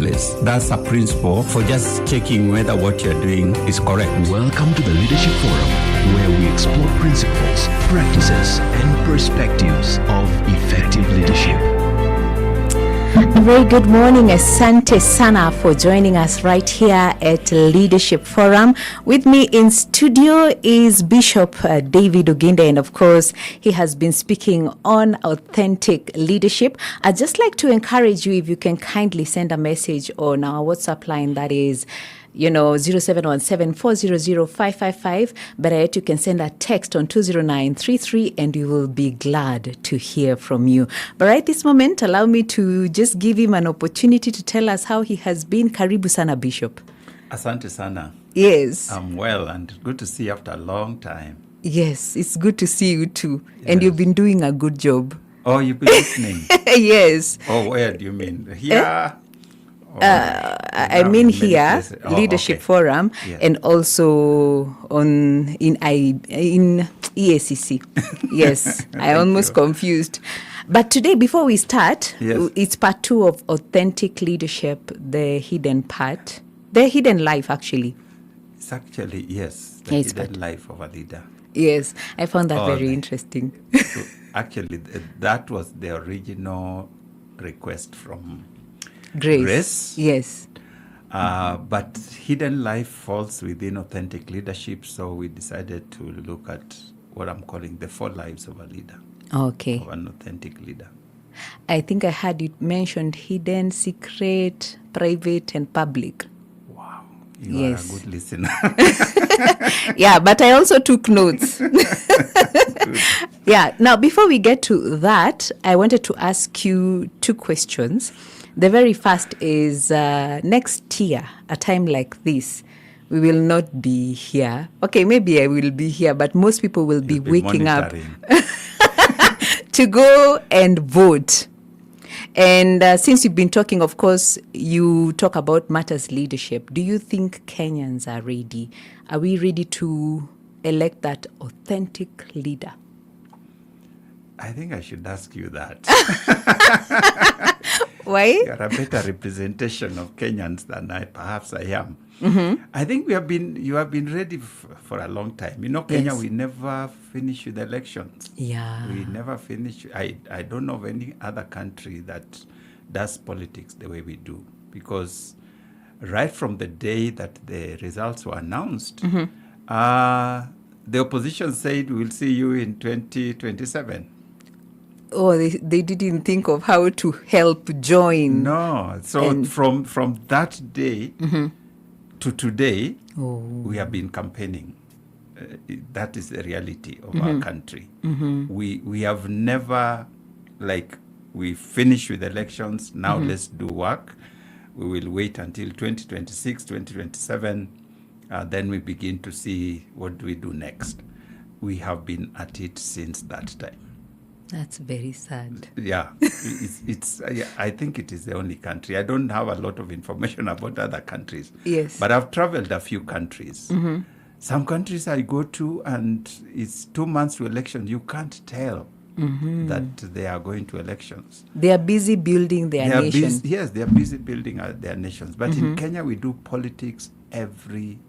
place. That's a principle for just checking whether what you're doing is correct. Welcome to the Leadership Forum, where we explore principles, practices, and perspectives of effective leadership. A very good morning. Asante sana for joining us right here at Leadership Forum. With me in studio is Bishop David Oginde, and of course, he has been speaking on authentic leadership. I'd just like to encourage you, if you can kindly send a message on our WhatsApp line, that is 0717-400-555. But yet you can send a text on 20933 and we will be glad to hear from you. But right this moment, allow me to just give him an opportunity to tell us how he has been. Karibu sana, Bishop. Asante sana. Yes. I'm well and good to see you after a long time. Yes, it's good to see you too. Yes. And you've been doing a good job. Oh, you've been listening? Yes. Oh, where do you mean? Here? I mean here, Leadership Forum, yes. And also in EACC. Yes, I almost confused. But today, before we start, yes. It's part 2 of Authentic Leadership, the hidden part, the hidden life, actually. It's actually, yes, the hidden life of a leader. Yes, I found that very interesting. So actually, that was the original request from Grace. Yes. But hidden life falls within authentic leadership, so we decided to look at what I'm calling the 4 lives of a leader. Okay. Of an authentic leader. I think I had it mentioned hidden, secret, private, and public. Wow. You are a good listener. Yeah, but I also took notes. Yeah. Now, before we get to that, I wanted to ask you 2 questions. The very first is next year, a time like this, we will not be here. Okay, maybe I will be here, but most people will be waking up to go and vote. And since you've been talking, of course, you talk about matters leadership. Do you think Kenyans are ready? Are we ready to elect that authentic leader? I think I should ask you that. Why? You are a better representation of Kenyans than perhaps I am. Mm-hmm. I think you have been ready for a long time. You know, Kenya, yes. We never finish with elections. Yeah. We never finish. I don't know of any other country that does politics the way we do. Because right from the day that the results were announced, mm-hmm. The opposition said, we'll see you in 2027. Oh, they didn't think of how to help join. No. So from that day mm-hmm. to today, we have been campaigning. That is the reality of mm-hmm. our country. Mm-hmm. We have never, we finish with elections, now mm-hmm. let's do work. We will wait until 2026, 2027, then we begin to see what do we do next. We have been at it since that time. That's very sad. Yeah, I think it is the only country. I don't have a lot of information about other countries. Yes. But I've traveled a few countries. Mm-hmm. Some countries I go to and it's 2 months to election. You can't tell mm-hmm. that they are going to elections. They are busy building their nation. Yes, they are busy building their nations. But mm-hmm. in Kenya, we do politics every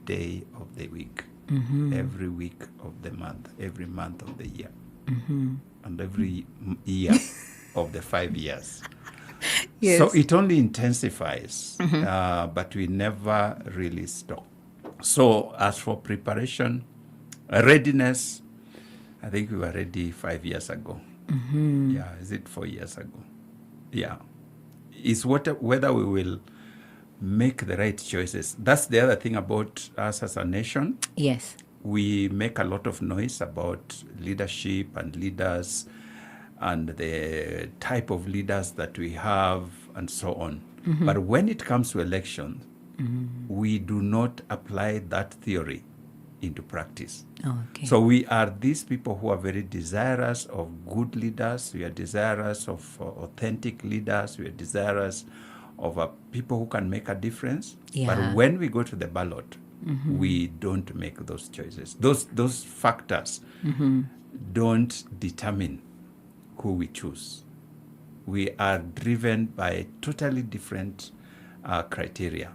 day of the week, mm-hmm. every week of the month, every month of the year. Mm-hmm. And every year of the 5 years. Yes. So it only intensifies, mm-hmm. But we never really stop. So as for preparation, readiness, I think we were ready 5 years ago. Mm-hmm. Yeah, is it 4 years ago? Yeah. It's whether we will make the right choices. That's the other thing about us as a nation. Yes. We make a lot of noise about leadership and leaders and the type of leaders that we have and so on. Mm-hmm. But when it comes to elections, mm-hmm. we do not apply that theory into practice. Oh, okay. So we are these people who are very desirous of good leaders. We are desirous of authentic leaders. We are desirous of people who can make a difference. Yeah. But when we go to the ballot, mm-hmm. we don't make those choices. Those factors mm-hmm. don't determine who we choose. We are driven by totally different criteria.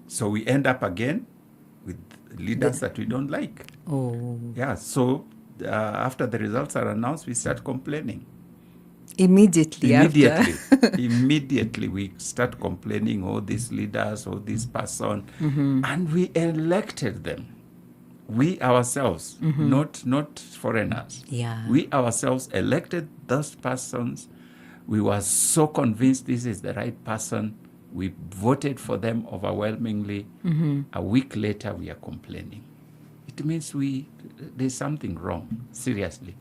So we end up again with leaders that we don't like. Oh. Yeah, so after the results are announced, we start complaining. Immediately Immediately we start complaining, oh, these leaders, oh, this person. And we elected them. We ourselves, not foreigners. Yeah. We ourselves elected those persons. We were so convinced this is the right person. We voted for them overwhelmingly. A week later, we are complaining. It means there's something wrong, seriously,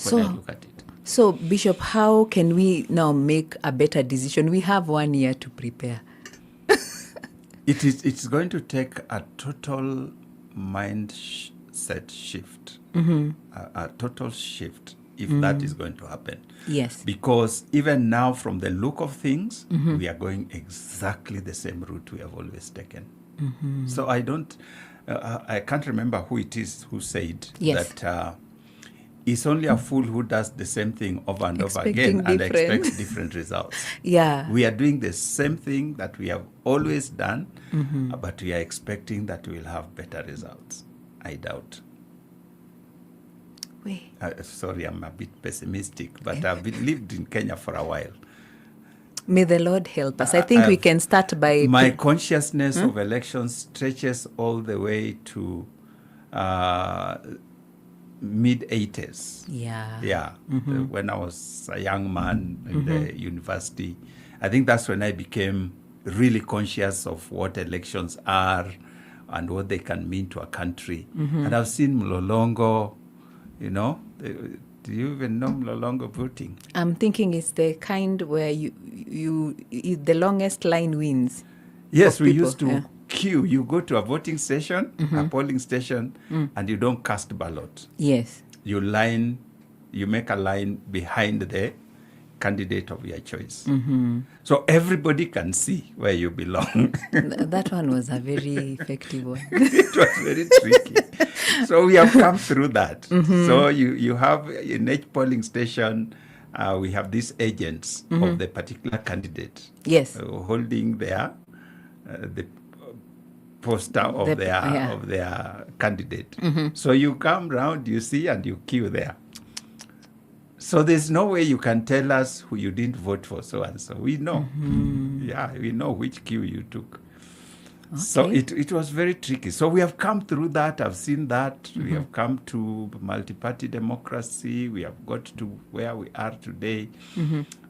when I look at it. So, Bishop, how can we now make a better decision? We have 1 year to prepare. It's going to take a total mindset shift, a total shift, if that is going to happen. Yes. Because even now, from the look of things, we are going exactly the same route we have always taken. So I can't remember who it is who said that it's only a fool who does the same thing over and over again and expects different results. Yeah. We are doing the same thing that we have always done, but we are expecting that we'll have better results. I doubt. Sorry, I'm a bit pessimistic, but I've lived in Kenya for a while. May the Lord help us. I think we can start by... My consciousness of elections stretches all the way to mid-80s. Yeah. Yeah. When I was a young man in the university, I think that's when I became really conscious of what elections are and what they can mean to a country. And I've seen Mlolongo, you know. Do you even know Mlolongo voting? I'm thinking it's the kind where the longest line wins. Yes, we used to queue. You go to a voting station, a polling station, and you don't cast ballot. Yes. You make a line behind the candidate of your choice. So everybody can see where you belong. That one was a very effective one. It was very tricky. So we have come through that. So you have in each polling station, we have these agents of the particular candidate. Yes. Holding the poster of their candidate. So you come round, you see, and you queue there. So there's no way you can tell us who you didn't vote for, so and so. We know. Yeah, we know which queue you took. Okay. So it was very tricky. So we have come through that. I've seen that. We have come to multi-party democracy. We have got to where we are today.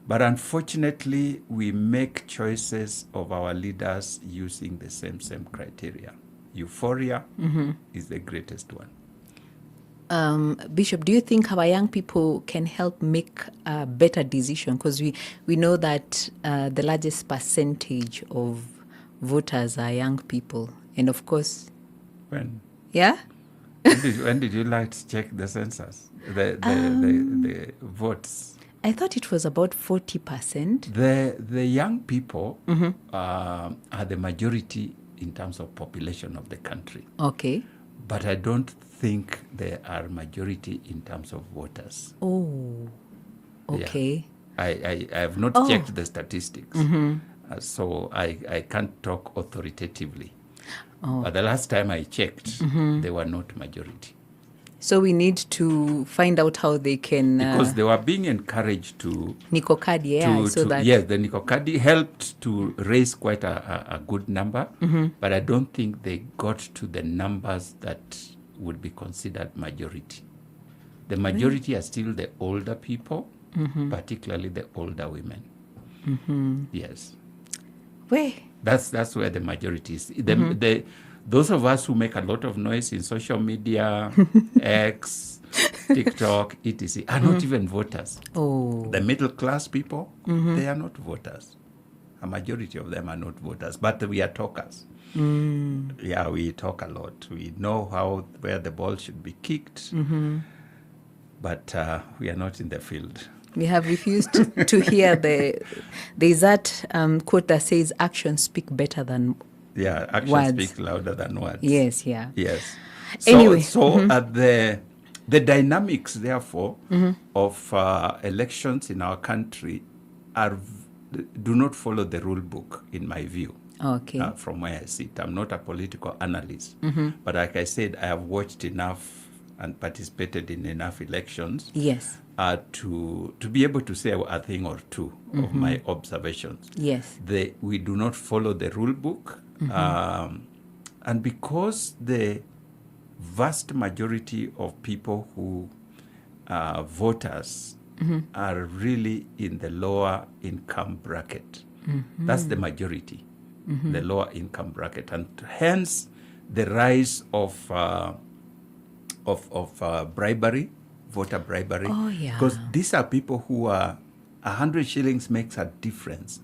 But unfortunately, we make choices of our leaders using the same can help make a better decision? Because we know that the largest percentage of voters are young people. And of course... When? Yeah? when did you last check the census? The votes? I thought it was about 40%. The young people are the majority in terms of population of the country. Okay. But I don't think they are majority in terms of voters. Oh, okay. Yeah. I have not checked the statistics, so I can't talk authoritatively. But the last time I checked, they were not majority. So we need to find out how they can... because they were being encouraged to... Nicocadi, Yes, the Nicocadi helped to raise quite a good number, but I don't think they got to the numbers that would be considered majority. The majority are still the older people, particularly the older women. Yes. Where? That's where the majority is. Those of us who make a lot of noise in social media, X, TikTok, etc., are not even voters. Oh. The middle class people, they are not voters. A majority of them are not voters, but we are talkers. Yeah, we talk a lot. We know where the ball should be kicked, but we are not in the field. We have refused to hear there's that quote that says actions speak better than actions words. Speak louder than words. Yes, yeah. Yes. Anyway. The dynamics, therefore, of elections in our country are do not follow the rule book, in my view. Okay. From where I sit, I'm not a political analyst, but like I said, I have watched enough and participated in enough elections. Yes. To be able to say a thing or two of my observations. Yes. We do not follow the rule book, and because the vast majority of people who voters are really in the lower income bracket. That's the majority, the lower income bracket, and hence the rise of bribery, voter bribery. Oh, yeah. Because these are people who are 100 shillings makes a difference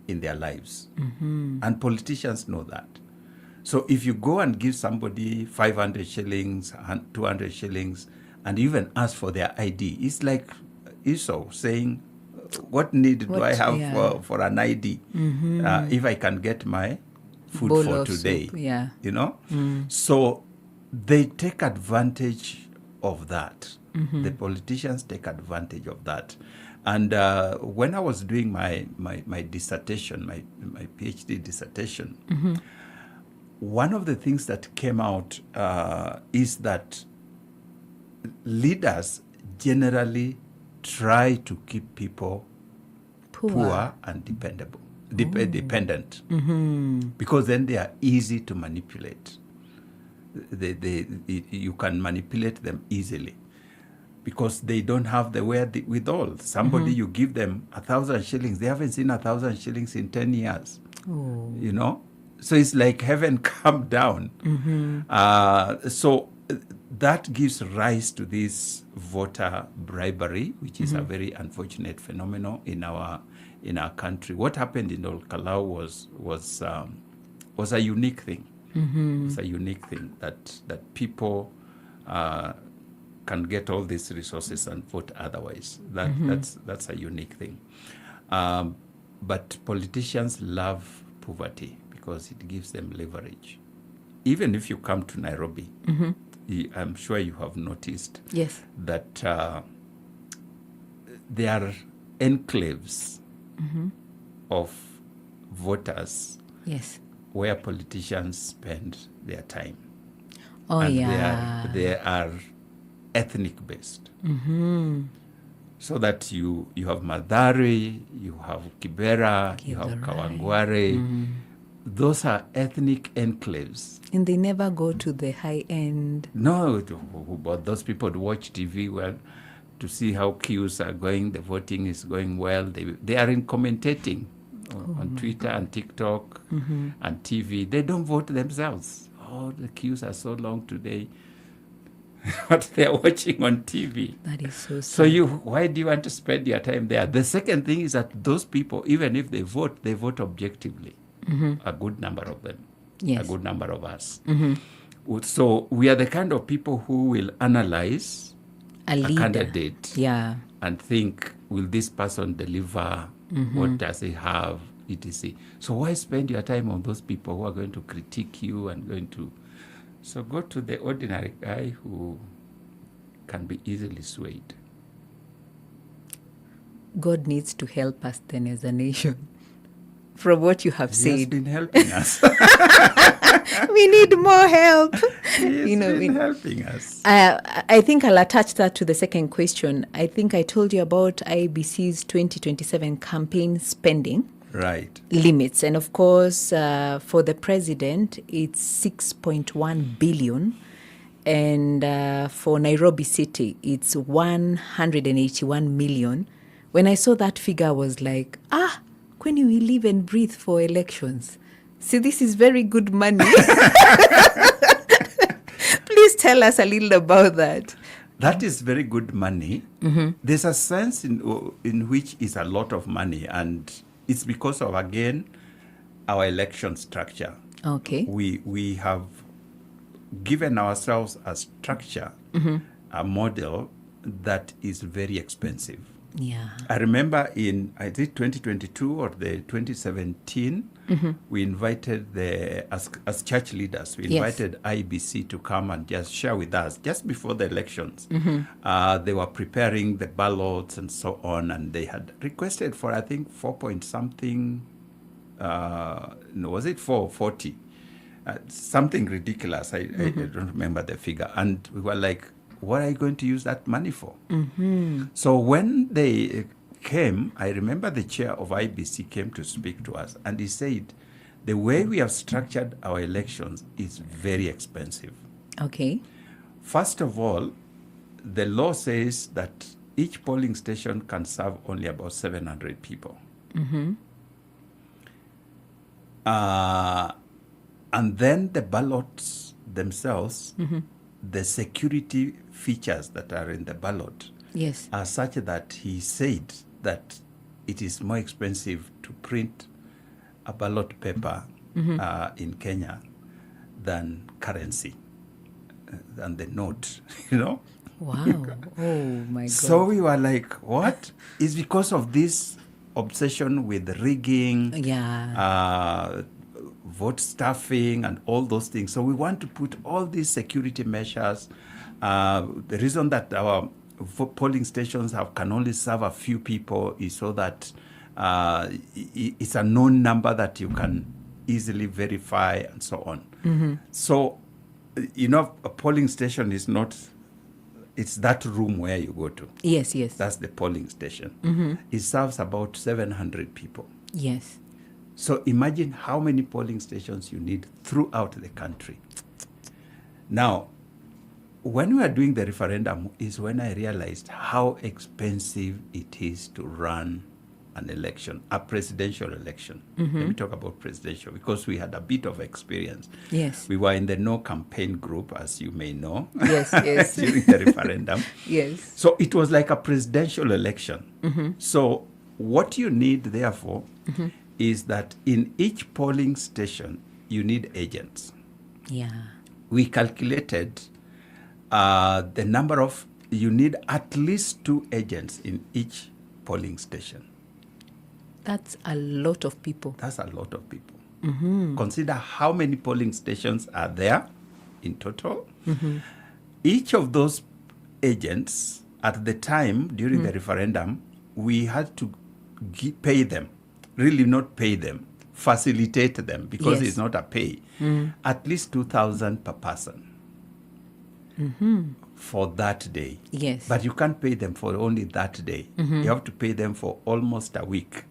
in their lives, and politicians know that. So if you go and give somebody 500 shillings, 200 shillings, and even ask for their ID, it's like Esau saying, what need do I have for an ID if I can get my food Bowl for of today? soup, yeah. You know? So they take advantage of that. The politicians take advantage of that. And when I was doing my dissertation, my PhD dissertation, one of the things that came out is that leaders generally try to keep people poor and dependent, because then they are easy to manipulate. You can manipulate them easily because they don't have the wherewithal. Somebody, you give them 1,000 shillings, they haven't seen 1,000 shillings in 10 years. You know? So it's like heaven come down. So that gives rise to this voter bribery, which is a very unfortunate phenomenon in our country. What happened in Olkalau was a unique thing. It was a unique thing that people can get all these resources and vote otherwise. That's a unique thing. But politicians love poverty because it gives them leverage. Even if you come to Nairobi, I'm sure you have noticed that there are enclaves of voters where politicians spend their time. They are ethnic based. So that you have Madari, you have Kibera, you have Kawangware. Those are ethnic enclaves. And they never go to the high end. No, but those people watch TV to see how queues are going, the voting is going well. They are in commentating on Twitter and TikTok and TV. They don't vote themselves. Oh, the queues are so long today. What they are watching on TV. That is so sad. So why do you want to spend your time there? The second thing is that those people, even if they vote objectively. A good number of them. Yes. A good number of us. So we are the kind of people who will analyze a candidate and think, will this person deliver? What does he have? etc. So why spend your time on those people who are going to critique you and going to... So go to the ordinary guy who can be easily swayed. God needs to help us then as a nation. From what you have said. He has been helping us. We need more help. He has been helping us. I think I'll attach that to the second question. I think I told you about IBC's 2027 campaign spending. Right. Limits. And of course, for the president, it's 6.1 billion. And for Nairobi City, it's 181 million. When I saw that figure, I was like, when we live and breathe for elections. See, this is very good money. Please tell us a little about that. That is very good money. There's a sense in which it's a lot of money, and it's because of, again, our election structure. Okay. We have given ourselves a structure, a model that is very expensive. Yeah. I remember in, I think 2022 or the 2017, we invited as church leaders, we Yes. invited IBC to come and just share with us just before the elections. They were preparing the ballots and so on, and they had requested for, I think, 4 point something, no, was it 440? Something ridiculous. I don't remember the figure. And we were like, what are you going to use that money for? So when they came, I remember the chair of IBC came to speak to us, and he said, the way we have structured our elections is very expensive. Okay. First of all, the law says that each polling station can serve only about 700 people. And then the ballots themselves, the security features that are in the ballot Yes. are such that he said that it is more expensive to print a ballot paper in Kenya than currency, than the note, you know? Wow. Oh my God. So we were like, what? It's because of this obsession with rigging, Yeah. vote stuffing, and all those things. So we want to put all these security measures. The reason that our polling stations can only serve a few people is so that it's a known number that you can easily verify and so on. So, you know, a polling station is not, it's that room where you go to. Yes, yes. That's the polling station. It serves about 700 people. Yes. So imagine how many polling stations you need throughout the country. Now, when we are doing the referendum is when I realized how expensive it is to run an election, a presidential election. Let me talk about presidential because we had a bit of experience. Yes. We were in the no campaign group, as you may know. Yes, yes. During the referendum. Yes. So it was like a presidential election. So what you need, therefore, is that in each polling station, you need agents. Yeah. We calculated the number of, you need at least 2 agents in each polling station. That's a lot of people. That's a lot of people. Consider how many polling stations are there in total. Each of those agents, at the time during the referendum, we had to pay them, really not pay them, facilitate them, because Yes. it's not a pay, at least 2,000 per person for that day. Yes. But you can't pay them for only that day. You have to pay them for almost a week.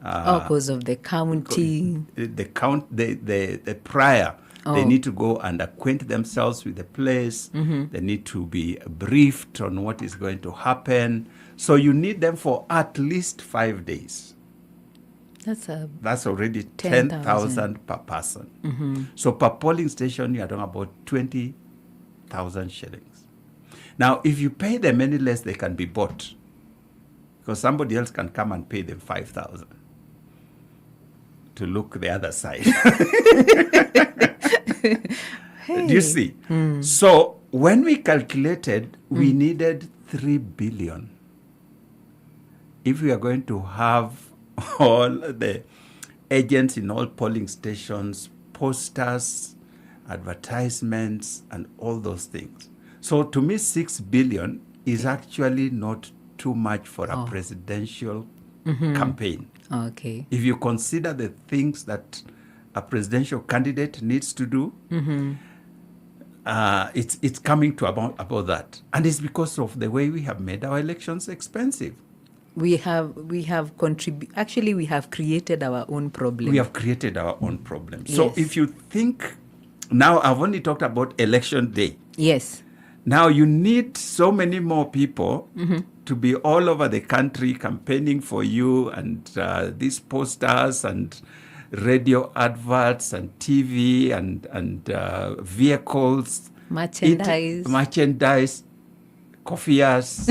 Because of the counting. The prior, they need to go and acquaint themselves with the place. They need to be briefed on what is going to happen. So you need them for at least 5 days. That's already 10,000 per person. So per polling station, you are talking about 20,000 shillings. Now, if you pay them any less, they can be bought, because somebody else can come and pay them 5,000 to look the other side. Do you see? So when we calculated, we needed 3 billion. If we are going to have all the agents in all polling stations, posters, advertisements, and all those things. So to me, 6 billion is actually not too much for a presidential campaign. Okay. If you consider the things that a presidential candidate needs to do, it's coming to about that. And it's because of the way we have made our elections expensive. We have actually we have created our own problem. We have created our own problem. So Yes. if you think, now I've only talked about election day. Yes. Now you need so many more people to be all over the country campaigning for you, and these posters and radio adverts and TV and vehicles. Merchandise, coffeeers.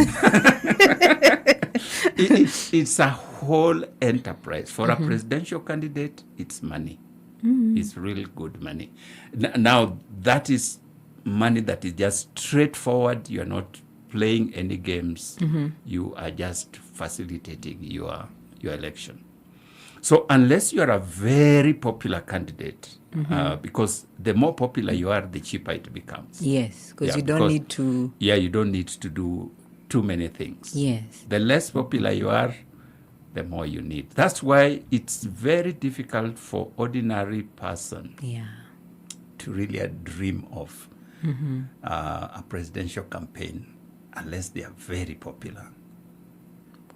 It's a whole enterprise. For a presidential candidate, it's money. It's really good money. Now, that is money that is just straightforward. You're not playing any games. You are just facilitating your election. So unless you are a very popular candidate, because the more popular you are, the cheaper it becomes. Yes, because you don't need to... Yeah, you don't need to do too many things. Yes. The less popular you are, the more you need. That's why it's very difficult for ordinary person to really dream of a presidential campaign unless they are very popular.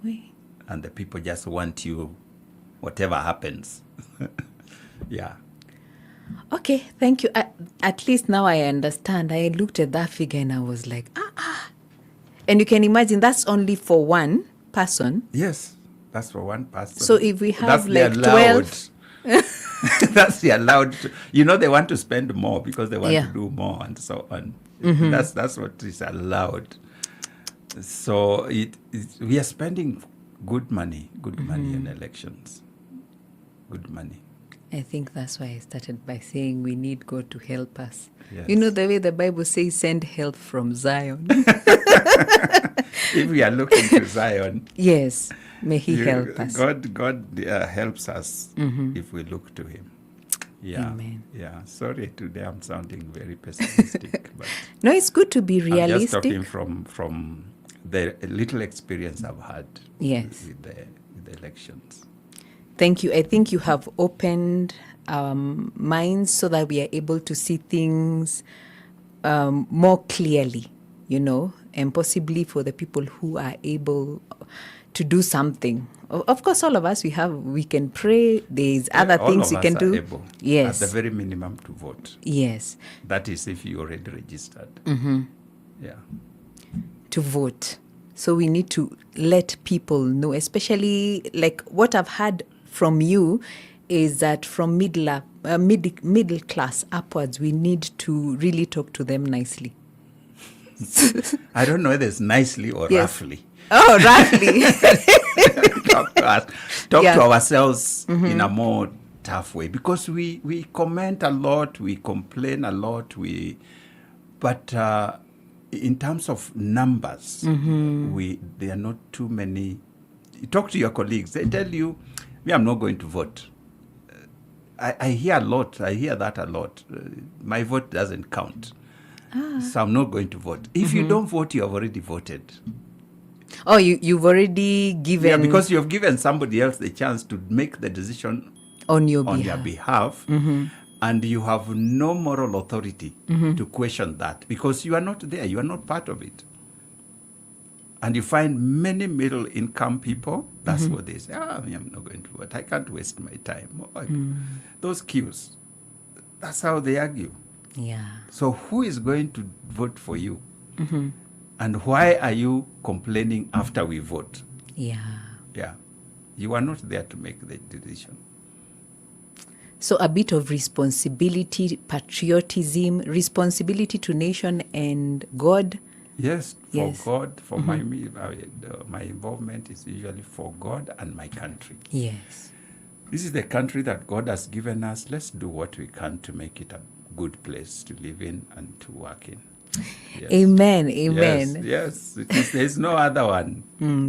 Oui. And the people just want you, whatever happens. Yeah. Okay, thank you. At least now I understand. I looked at that figure and I was like, And you can imagine that's only for one person. Yes, that's for one person. So if we have that's like 12... that's the allowed. They want to spend more because they want to do more and so on. That's what is allowed. So we are spending good money in elections. Good money. I think that's why I started by saying we need God to help us. Yes. You know the way the Bible says, send help from Zion. If we are looking to Zion, yes, may He help us. God helps us if we look to Him. Yeah. Amen. Yeah. Sorry, today I'm sounding very pessimistic, but no, it's good to be realistic. I'm just talking from the little experience I've had. Yes. With the elections. Thank you. I think you have opened minds so that we are able to see things more clearly, and possibly for the people who are able to do something. Of course, all of us, we can pray. There's other things we can do. Able, yes. At the very minimum, to vote. Yes. That is if you already registered. Yeah. To vote. So we need to let people know, especially like what I've heard from you is that from middle class upwards, we need to really talk to them nicely. I don't know whether it's nicely or roughly. Oh, roughly. Talk to us. Talk to ourselves in a more tough way. Because we comment a lot, we complain a lot, but in terms of numbers, there are not too many. You talk to your colleagues, they tell you, me, I'm not going to vote. I hear a lot. I hear that a lot. My vote doesn't count. So I'm not going to vote. If you don't vote, you have already voted. Oh, you've already given... Yeah, because you have given somebody else the chance to make the decision on your behalf. And you have no moral authority to question that because you are not there. You are not part of it. And you find many middle-income people, that's what they say, I'm not going to vote. I can't waste my time. Those queues, that's how they argue. Yeah. So who is going to vote for you? And why are you complaining after we vote? Yeah. Yeah. You are not there to make the decision. So a bit of responsibility, patriotism, responsibility to nation and God. Yes, for God, for my involvement is usually for God and my country. Yes. This is the country that God has given us. Let's do what we can to make it a good place to live in and to work in. Yes. Amen. Amen. Yes. There's no other one.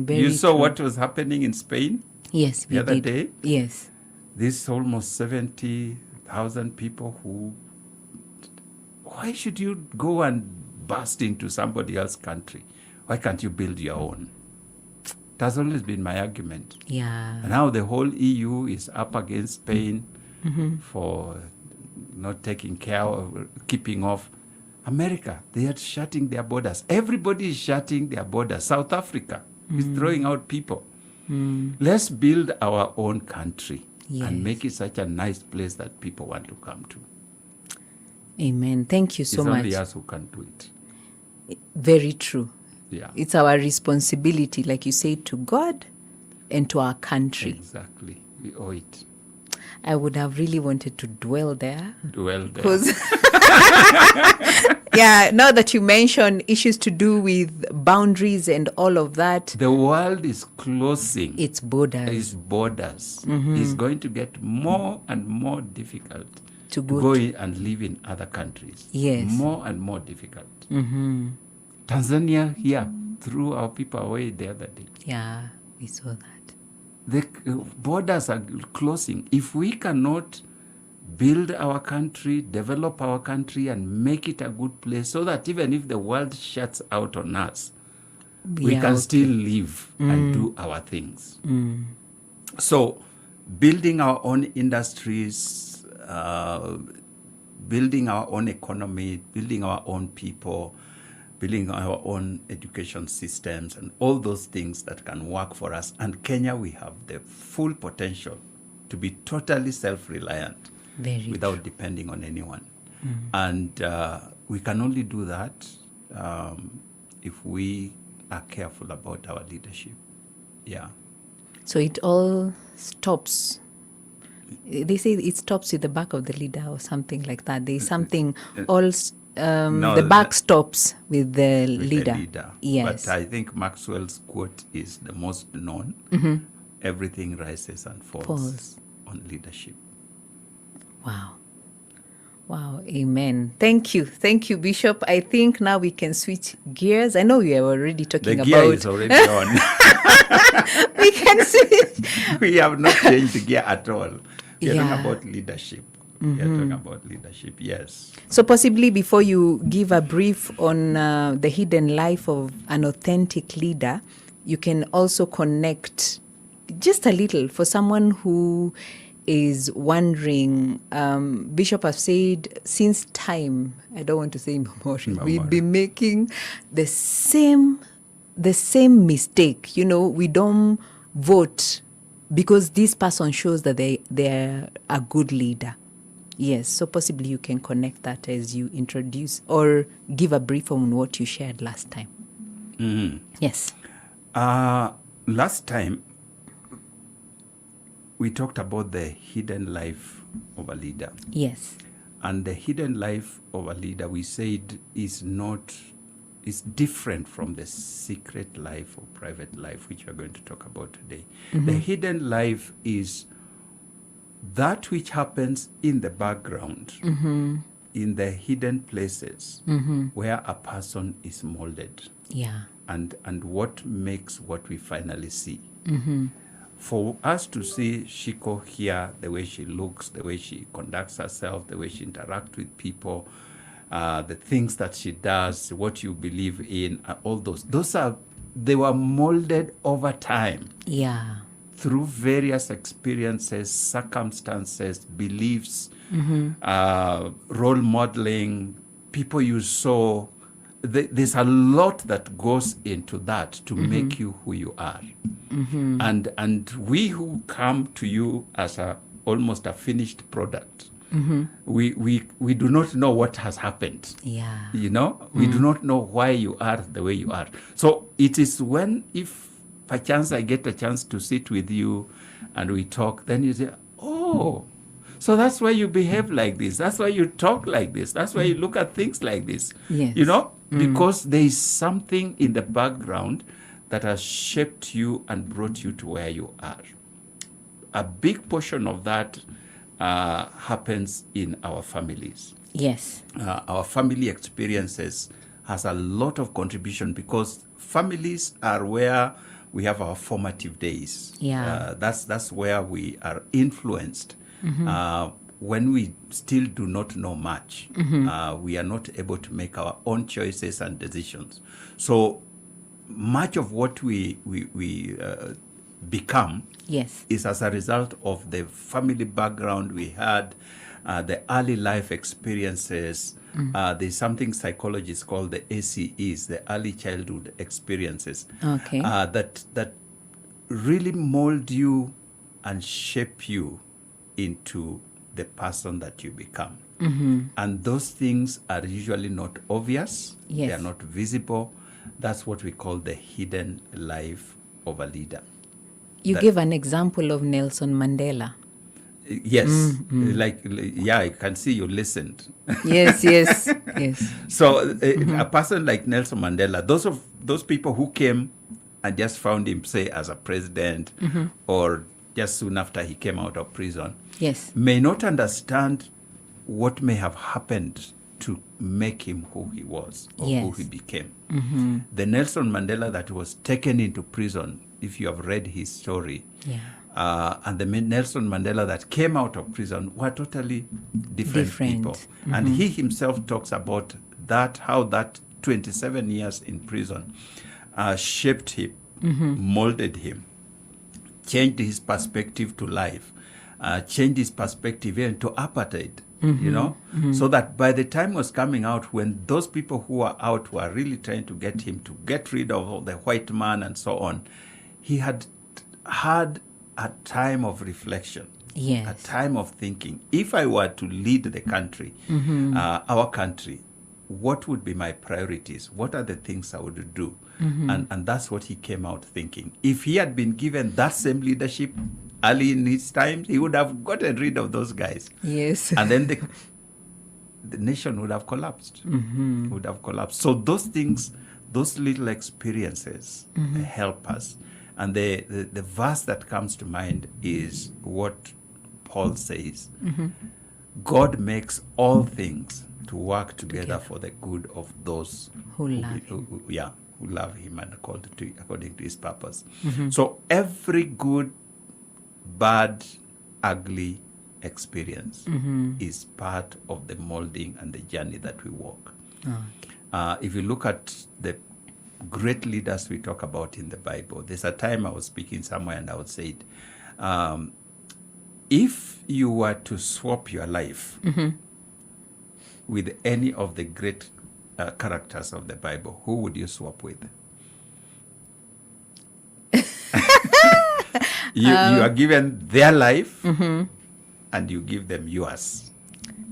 You saw true. What was happening in Spain? Yes, the other day? Yes. This almost 70,000 people who... Why should you go and burst into somebody else's country? Why can't you build your own? It has always been my argument. Yeah. And now the whole EU is up against Spain for not taking care of, keeping off. America, they are shutting their borders. Everybody is shutting their borders. South Africa is throwing out people. Let's build our own country and make it such a nice place that people want to come to. Amen. Thank you so much. It's only us who can do it. Very true. Yeah. It's our responsibility, like you say, to God and to our country. Exactly. We owe it. I would have really wanted to dwell there. Because yeah, now that you mention issues to do with boundaries and all of that. The world is closing its borders. It's going to get more and more difficult to go and live in other countries. Yes. More and more difficult. Tanzania here threw our people away the other day. Yeah, we saw that. The borders are closing. If we cannot build our country, develop our country, and make it a good place so that even if the world shuts out on us, we can still live and do our things. So building our own industries, building our own economy, building our own people, building our own education systems, and all those things that can work for us. And Kenya, we have the full potential to be totally self-reliant without depending on anyone. And we can only do that if we are careful about our leadership. Yeah. So it all stops. They say it stops with the back of the leader or something like that. There's something the back stops with the leader. Yes. But I think Maxwell's quote is the most known. Everything rises and falls on leadership. Wow, amen. Thank you, Bishop. I think now we can switch gears. I know we are already talking about... The gear is already on. We can switch. We have not changed the gear at all. We are talking about leadership. We are talking about leadership, yes. So possibly before you give a brief on the hidden life of an authentic leader, you can also connect just a little for someone who is wondering. Bishop has said since time, I don't want to say immemorial, we've been making the same mistake. We don't vote because this person shows that they're a good leader. Yes, so possibly you can connect that as you introduce or give a brief on what you shared last time. Yes. Last time, we talked about the hidden life of a leader. Yes. And the hidden life of a leader, we said, is different from the secret life or private life, which we are going to talk about today. The hidden life is that which happens in the background, in the hidden places where a person is molded. Yeah. And what makes what we finally see. For us to see Shiko here, the way she looks, the way she conducts herself, the way she interacts with people, the things that she does, what you believe in, all they were molded over time. Yeah. Through various experiences, circumstances, beliefs, role modeling, people you saw. There's a lot that goes into that to make you who you are. And we who come to you as almost a finished product, we do not know what has happened. Yeah. We do not know why you are the way you are. So it is if perchance I get a chance to sit with you and we talk, then you say, oh, so that's why you behave like this. That's why you talk like this. That's why you look at things like this. Yes. Because there is something in the background that has shaped you and brought you to where you are. A big portion of that happens in our families. Yes. Our family experiences has a lot of contribution because families are where we have our formative days. Yeah. That's where we are influenced. When we still do not know much, we are not able to make our own choices and decisions. So much of what we become is as a result of the family background we had, the early life experiences. There's something psychologists call the ACEs, the early childhood experiences, that really mold you and shape you into the person that you become. And those things are usually not obvious. Yes. They are not visible. That's what we call the hidden life of a leader. You gave an example of Nelson Mandela. Yes. I can see you listened. Yes. So a person like Nelson Mandela, those people who came and just found him, say, as a president or just soon after he came out of prison, yes, may not understand what may have happened to make him who he was or who Yes. he became. The Nelson Mandela that was taken into prison, if you have read his story, and the Nelson Mandela that came out of prison were totally different. People. And he himself talks about that, how that 27 years in prison shaped him, molded him, changed his perspective to life, changed his perspective even to apartheid, you know, so that by the time was coming out, when those people who were out were really trying to get him to get rid of the white man and so on, he had had a time of reflection, Yes. a time of thinking. If I were to lead the country, our country, what would be my priorities? What are the things I would do? And that's what he came out thinking. If he had been given that same leadership early in his time, he would have gotten rid of those guys. Yes. And then the nation would have collapsed. Would have collapsed. So those things, those little experiences help us. And the verse that comes to mind is what Paul says. God makes all things to work together for the good of those Who love who love him and called to according to his purpose. So every good, bad, ugly experience is part of the molding and the journey that we walk. If you look at the great leaders we talk about in the Bible, there's a time I was speaking somewhere and I would say it, if you were to swap your life with any of the great characters of the Bible, who would you swap with? You are given their life and you give them yours.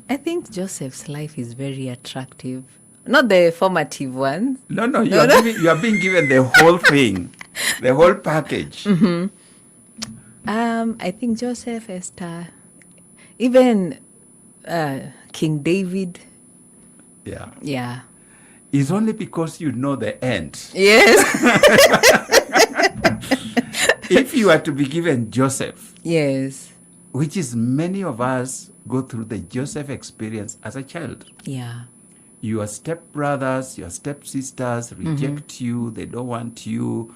I think Joseph's life is very attractive. Not the formative ones. No, you are being given the whole thing, the whole package. I think Joseph, Esther, even King David. Yeah. Yeah. It's only because you know the end. Yes. If you are to be given Joseph, Yes. which is many of us go through the Joseph experience as a child. Yeah. Your stepbrothers, your stepsisters reject you. They don't want you.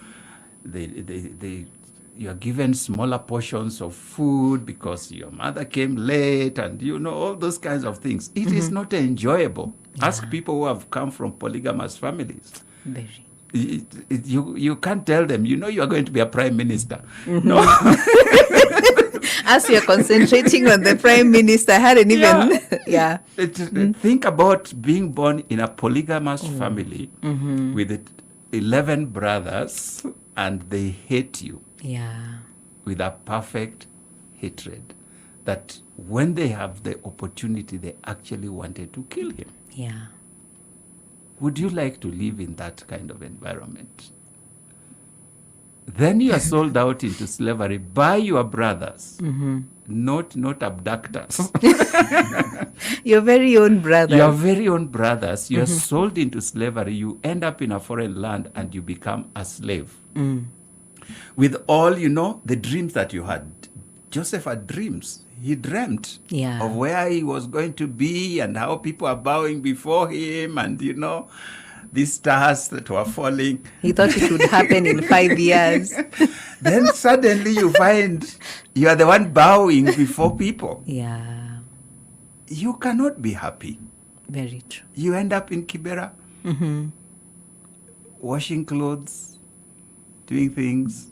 You are given smaller portions of food because your mother came late, and you know all those kinds of things. It is not enjoyable. Ask people who have come from polygamous families. Very. You can't tell them, you know, you are going to be a prime minister. No. As you're concentrating on the prime minister, I hadn't even. Yeah. Think about being born in a polygamous family with 11 brothers, and they hate you Yeah. with a perfect hatred. That when they have the opportunity, they actually wanted to kill him. Yeah. Would you like to live in that kind of environment? Then you are sold out into slavery by your brothers, not abductors. Your very own brother. Your very own brothers. You are sold into slavery. You end up in a foreign land and you become a slave. With all, you know, the dreams that you had. Joseph had dreams. He dreamt of where he was going to be and how people are bowing before him, and, you know, these stars that were falling. He thought it would happen in 5 years. Then suddenly you find you are the one bowing before people. Yeah. You cannot be happy. Very true. You end up in Kibera, washing clothes, doing things.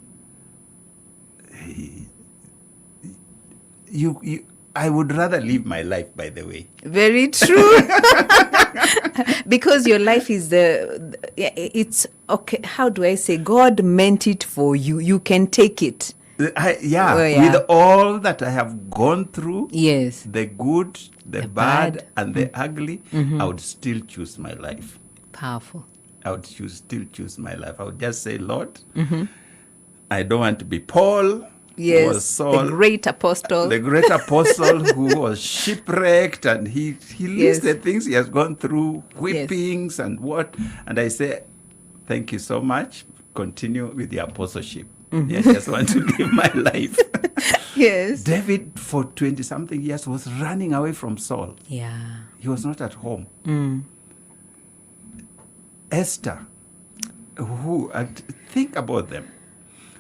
I would rather live my life, by the way. Very true. Because your life is it's okay. How do I say? God meant it for you. You can take it. With all that I have gone through, Yes. the good, the bad, and the ugly, I would still choose my life. Powerful. I would still choose my life. I would just say, Lord, I don't want to be Paul. Yes, Was Saul, the great apostle. the great apostle who was shipwrecked, and he lists the things he has gone through, whippings and what. And I say, thank you so much. Continue with the apostleship. I just want to live my life. Yes. David, for 20-something years, was running away from Saul. Yeah. He was not at home. Esther, think about them.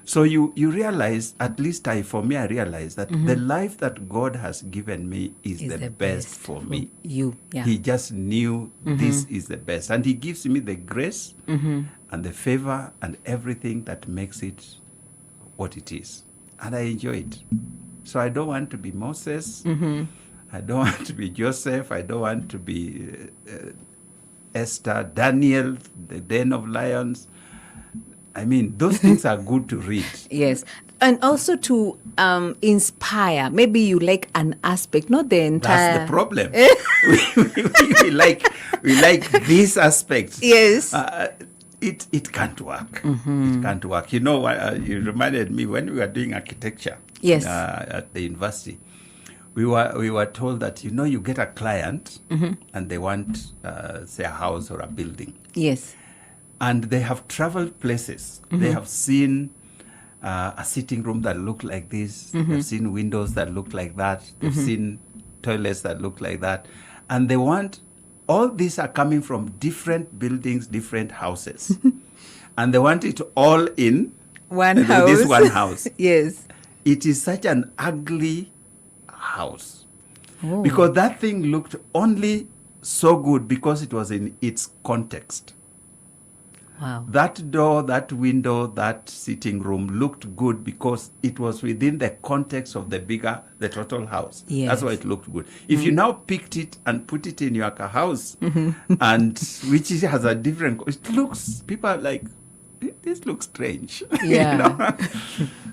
So you realize, at least I realized that the life that God has given me is the best for me. You, yeah. He just knew this is the best. And he gives me the grace and the favor and everything that makes it what it is. And I enjoy it. So I don't want to be Moses. I don't want to be Joseph. I don't want to be Esther, Daniel, the den of lions. I mean, those things are good to read. Yes. And also to inspire. Maybe you like an aspect, not the entire. That's the problem. we like this aspect. Yes. It can't work. It can't work. You know, you reminded me when we were doing architecture. Yes. At the university, we were told that, you know, you get a client and they want say a house or a building. Yes. And they have traveled places. They have seen a sitting room that looked like this. They've seen windows that look like that. They've seen toilets that look like that. And they want, all these are coming from different buildings, different houses. And they want it all in this one house. Yes. It is such an ugly house. Because that thing looked only so good because it was in its context. Wow. That door, that window, that sitting room looked good because it was within the context of the total house. Yes. That's why it looked good. If you now picked it and put it in your house, and which has a different, people are like, this looks strange. Yeah. You know?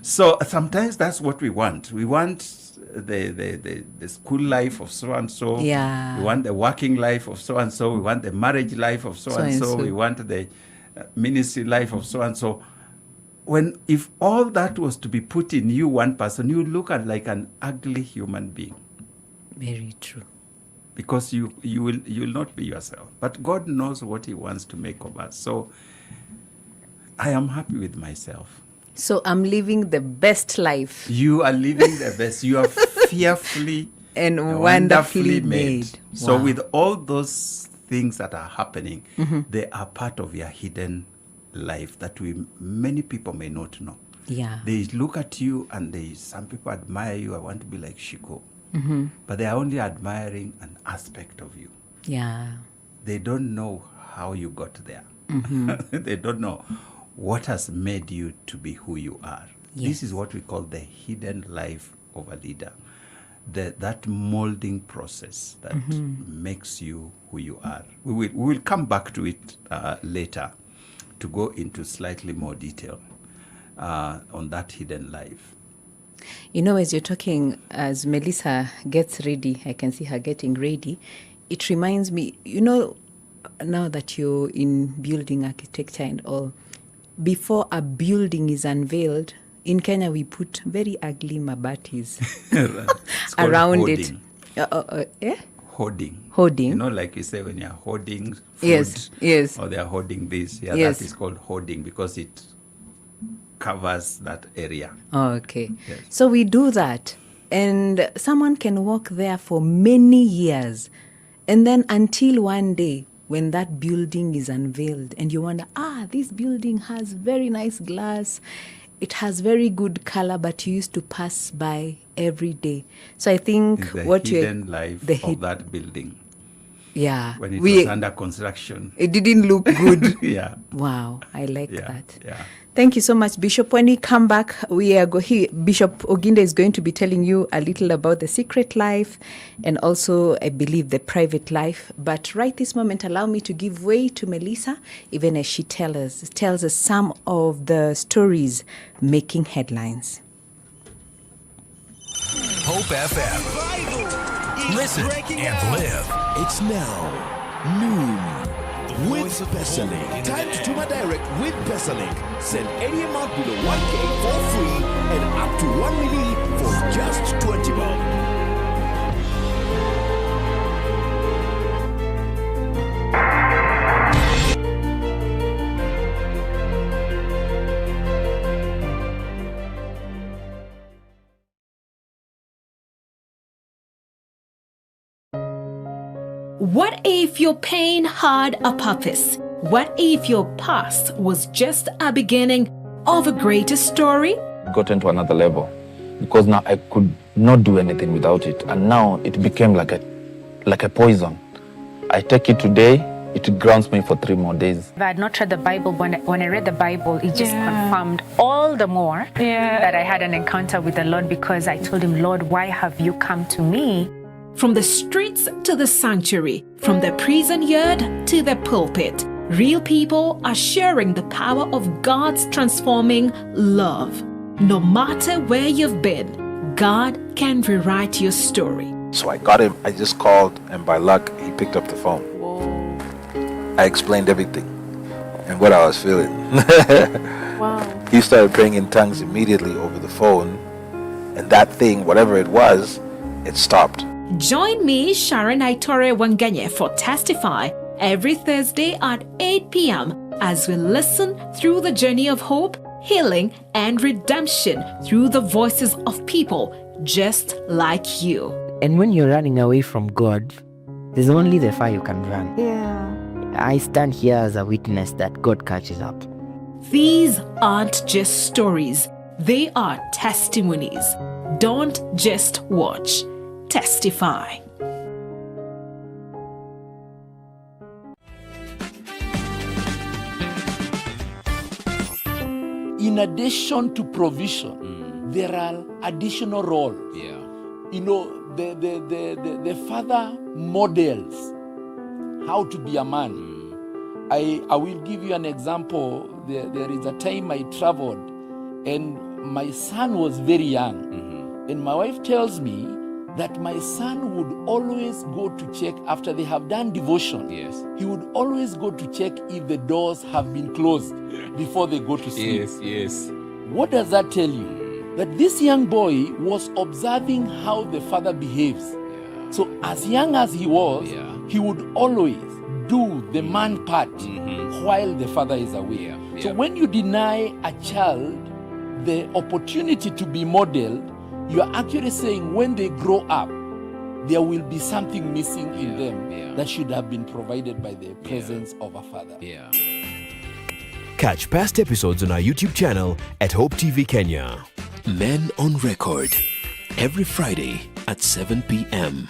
So sometimes that's what we want. We want the school life of so and so. Yeah. We want the working life of so and so. We want the marriage life of so and so. We want the ministry life of so and so. If all that was to be put in you, one person, you look at like an ugly human being. Very true. Because you will not be yourself. But God knows what He wants to make of us. So I am happy with myself. So I'm living the best life. You are living the best. You are fearfully and wonderfully made. So Wow. with all those things that are happening, they are part of your hidden life that many people may not know. Yeah. They look at you and some people admire you. I want to be like Shiko. But they are only admiring an aspect of you. Yeah. They don't know how you got there. They don't know what has made you to be who you are. Yes. This is what we call the hidden life of a leader. That molding process that makes you who you are. We will come back to it later to go into slightly more detail on that hidden life. You know, as you're talking, as Melissa gets ready, I can see her getting ready. It reminds me, you know, now that you're in building architecture and all, before a building is unveiled, in Kenya we put very ugly mabatis around hoarding. it. Hoarding. Hoarding. You know, like you say when you're hoarding food. Yes. Or they're hoarding this. Yeah, Yes. that is called hoarding because it covers that area. Oh, okay. Yes. So we do that. And someone can walk there for many years. And then until one day, when that building is unveiled and you wonder, this building has very nice glass. It has very good color, but you used to pass by every day. So I think It's the what hidden life of that building. Yeah. When it was under construction. It didn't look good. Yeah. Wow. I like that. Yeah. Thank you so much, Bishop. When we come back, Bishop Oginde is going to be telling you a little about the secret life and also, I believe, the private life. But right this moment, allow me to give way to Melissa, even as she tells us some of the stories making headlines. Hope FM. Listen and live. It's now noon with Pesalink. Time to Tuma Direct with Pesalink. Send any amount below 1K for free and up to 1 milli for just 20 bob. What if your pain had a purpose? What if your past was just a beginning of a greater story? Gotten to another level because now I could not do anything without it, and now it became like a poison. I take it today, it grounds me for 3 more days. If I had not read the Bible, when I read the Bible, it just confirmed all the more that I had an encounter with the Lord, because I told him, Lord, why have you come to me? From the streets to the sanctuary, from the prison yard to the pulpit, real people are sharing the power of God's transforming love. No matter where you've been, God can rewrite your story. So I got him, I just called, and by luck, he picked up the phone. I explained everything and what I was feeling. Wow. He started praying in tongues immediately over the phone, and that thing, whatever it was, it stopped. Join me, Sharon Aitore Wanganye, for Testify every Thursday at 8 p.m. as we listen through the journey of hope, healing, and redemption through the voices of people just like you. And when you're running away from God, there's only the fire you can run. Yeah. I stand here as a witness that God catches up. These aren't just stories, they are testimonies. Don't just watch, testify. In addition to provision, there are additional roles. Yeah. You know, the father models how to be a man. I will give you an example. There is a time I traveled and my son was very young. And my wife tells me that my son would always go to check after they have done devotion. Yes. He would always go to check if the doors have been closed before they go to sleep. Yes. What does that tell you? That this young boy was observing how the father behaves. Yeah. So as young as he was, he would always do the man part while the father is away. So when you deny a child the opportunity to be modeled, you are actually saying when they grow up, there will be something missing in them that should have been provided by the presence of a father. Catch past episodes on our YouTube channel at Hope TV Kenya. Men on Record, every Friday at 7 p.m.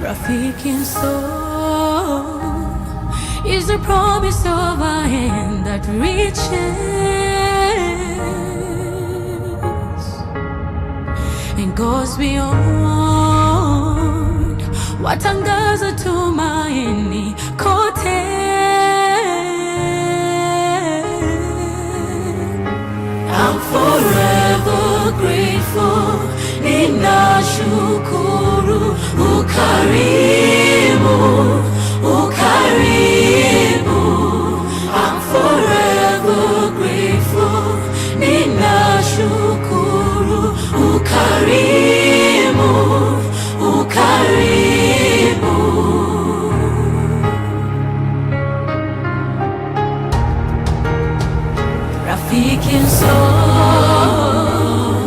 Rafiki soul is the promise of a hand that reaches and goes beyond what angaza tumaini kote. I'm forever grateful. Ninashukuru ukarimu, ukarimu. I'm forever grateful. Ninashukuru ukarimu, ukarimu. Rafiki soul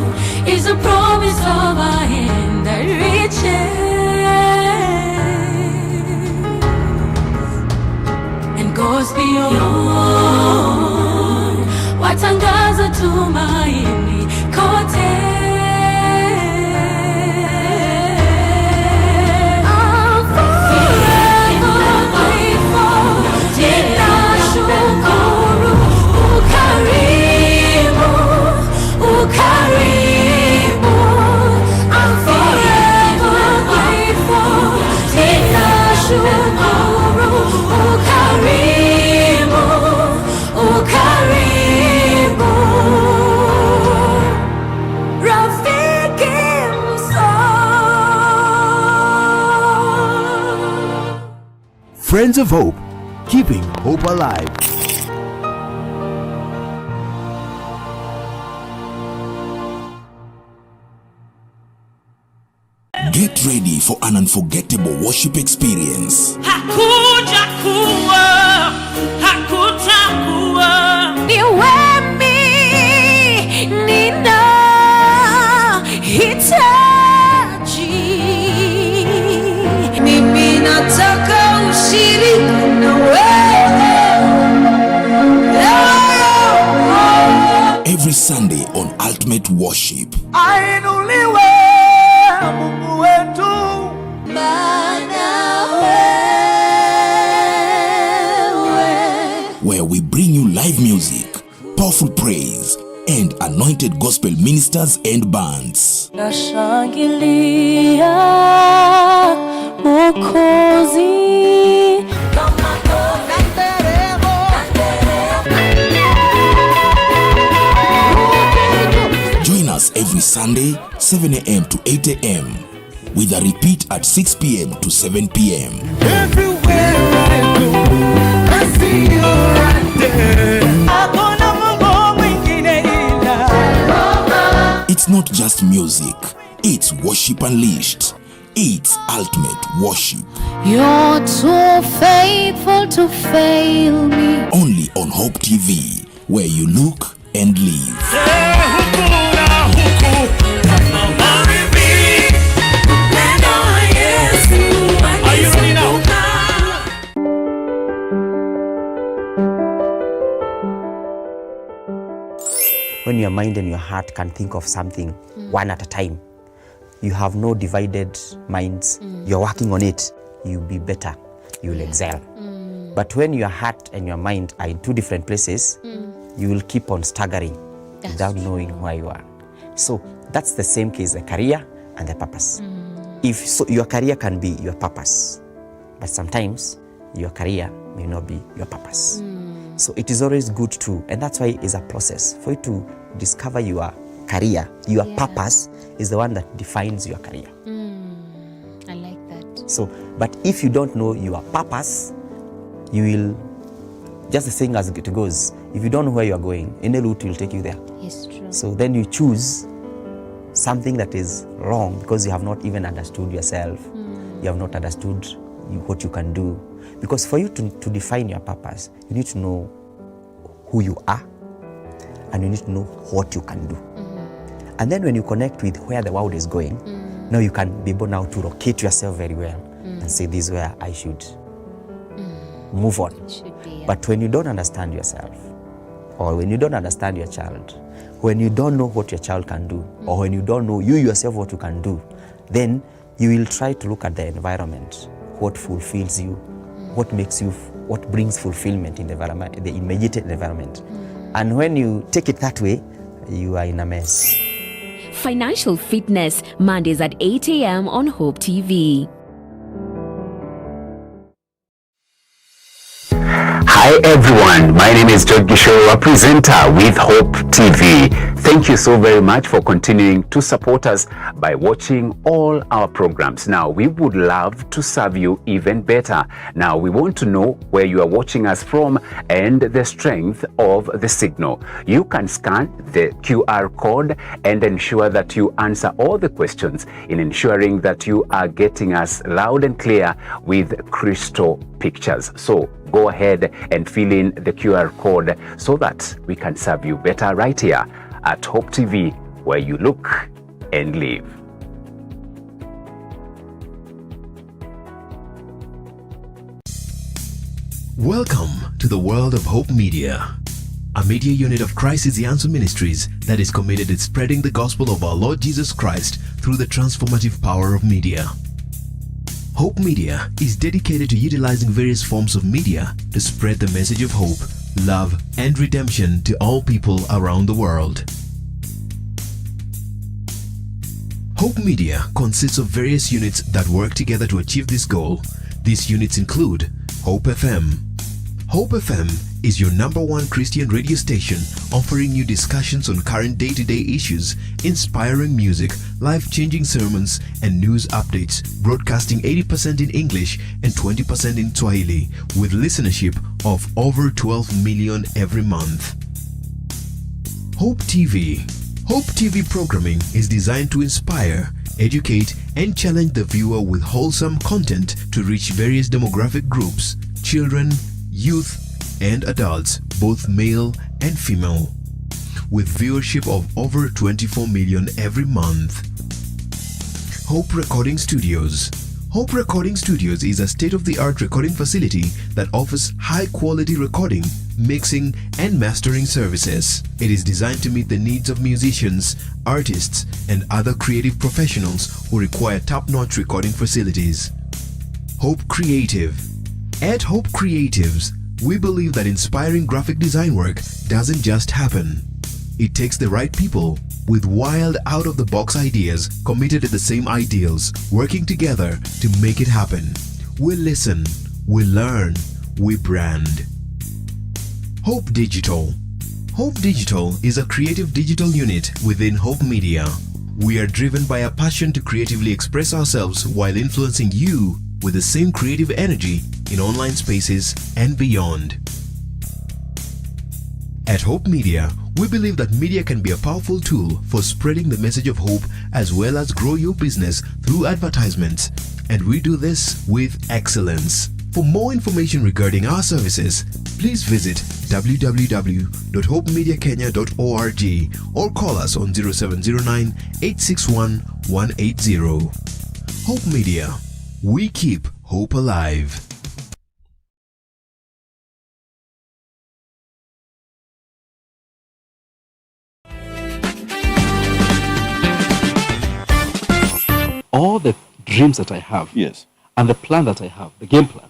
is a promise of a hand that reaches and goes beyond what angaza tumaini kote. I'm forever grateful. Ninashukuru ukarimu, ukarimu. I'm forever grateful. Ninashukuru ukarimu, ukarimu. Rafiki msoul. Friends of Hope, keeping hope alive. Get ready for an unforgettable worship experience. Hakuja kuwa, hakutakuwa. Niwemi, nina hitaji. Mimi nataka ushirika na wewe. Every Sunday on Ultimate Worship. Ainuliwe Mungu wetu. Maana wewe. Where we bring you live music, powerful praise, and anointed gospel ministers and bands. Nashangilia Mwokozi. Join us every Sunday, 7 a.m. to 8 a.m. with a repeat at 6 p.m. to 7 p.m. Everywhere I go, I see you right there. It's not just music, it's worship unleashed. It's ultimate worship. You're too faithful to fail me. Only on Hope TV, where you look and live. When your mind and your heart can think of something one at a time, you have no divided minds, you're working on it, you'll be better, you'll excel. But when your heart and your mind are in two different places, you will keep on staggering without knowing where you are. So that's the same case, the career and the purpose. If so, your career can be your purpose, but sometimes your career may not be your purpose. So it is always good to, and that's why it's a process for you to discover your career. Your purpose is the one that defines your career. I like that. So, but if you don't know your purpose, you will, just the saying as it goes, if you don't know where you are going, any route will take you there. Yes, true. So then you choose something that is wrong because you have not even understood yourself. You have not understood what you can do. Because for you to define your purpose, you need to know who you are and you need to know what you can do. And then when you connect with where the world is going, now you can be able now to locate yourself very well and say, this is where I should move on. But when you don't understand yourself, or when you don't understand your child, when you don't know what your child can do, or when you don't know you yourself what you can do, then you will try to look at the environment, what fulfills you, what makes you, what brings fulfillment in the environment, the immediate environment. And when you take it that way, you are in a mess. Financial Fitness, Mondays at 8 a.m. on Hope TV. Hi everyone, my name is George Gishoro, a presenter with Hope TV. Thank you so very much for continuing to support us by watching all our programs. Now, we would love to serve you even better. Now, we want to know where you are watching us from and the strength of the signal. You can scan the QR code and ensure that you answer all the questions in ensuring that you are getting us loud and clear with crystal pictures. So go ahead and fill in the QR code so that we can serve you better right here at Hope TV, where you look and live. Welcome to the world of Hope Media, a media unit of Christ is the Answer Ministries that is committed to spreading the gospel of our Lord Jesus Christ through the transformative power of media. Hope Media is dedicated to utilizing various forms of media to spread the message of hope, love, and redemption to all people around the world. Hope Media consists of various units that work together to achieve this goal. These units include Hope FM. Hope FM is your #1 Christian radio station offering you discussions on current day-to-day issues, inspiring music, life-changing sermons, and news updates, broadcasting 80% in English and 20% in Swahili, with listenership of over 12 million every month. Hope TV. Hope TV programming is designed to inspire, educate, and challenge the viewer with wholesome content to reach various demographic groups, children, youth, and adults, both male and female, with viewership of over 24 million every month. Hope Recording Studios. Hope Recording Studios is a state-of-the-art recording facility that offers high-quality recording, mixing, and mastering services. It is designed to meet the needs of musicians, artists, and other creative professionals who require top-notch recording facilities. Hope Creative. At Hope Creatives, we believe that inspiring graphic design work doesn't just happen. It takes the right people with wild, out-of-the-box ideas committed to the same ideals, working together to make it happen. We listen, we learn, we brand. Hope Digital. Hope Digital is a creative digital unit within Hope Media. We are driven by a passion to creatively express ourselves while influencing you with the same creative energy in online spaces and beyond. At Hope Media, we believe that media can be a powerful tool for spreading the message of hope as well as grow your business through advertisements, and we do this with excellence. For more information regarding our services, please visit www.hopemediakenya.org or call us on 0709 861 180. Hope Media. We keep hope alive. All the dreams that I have, yes, and the plan that I have, the game plan,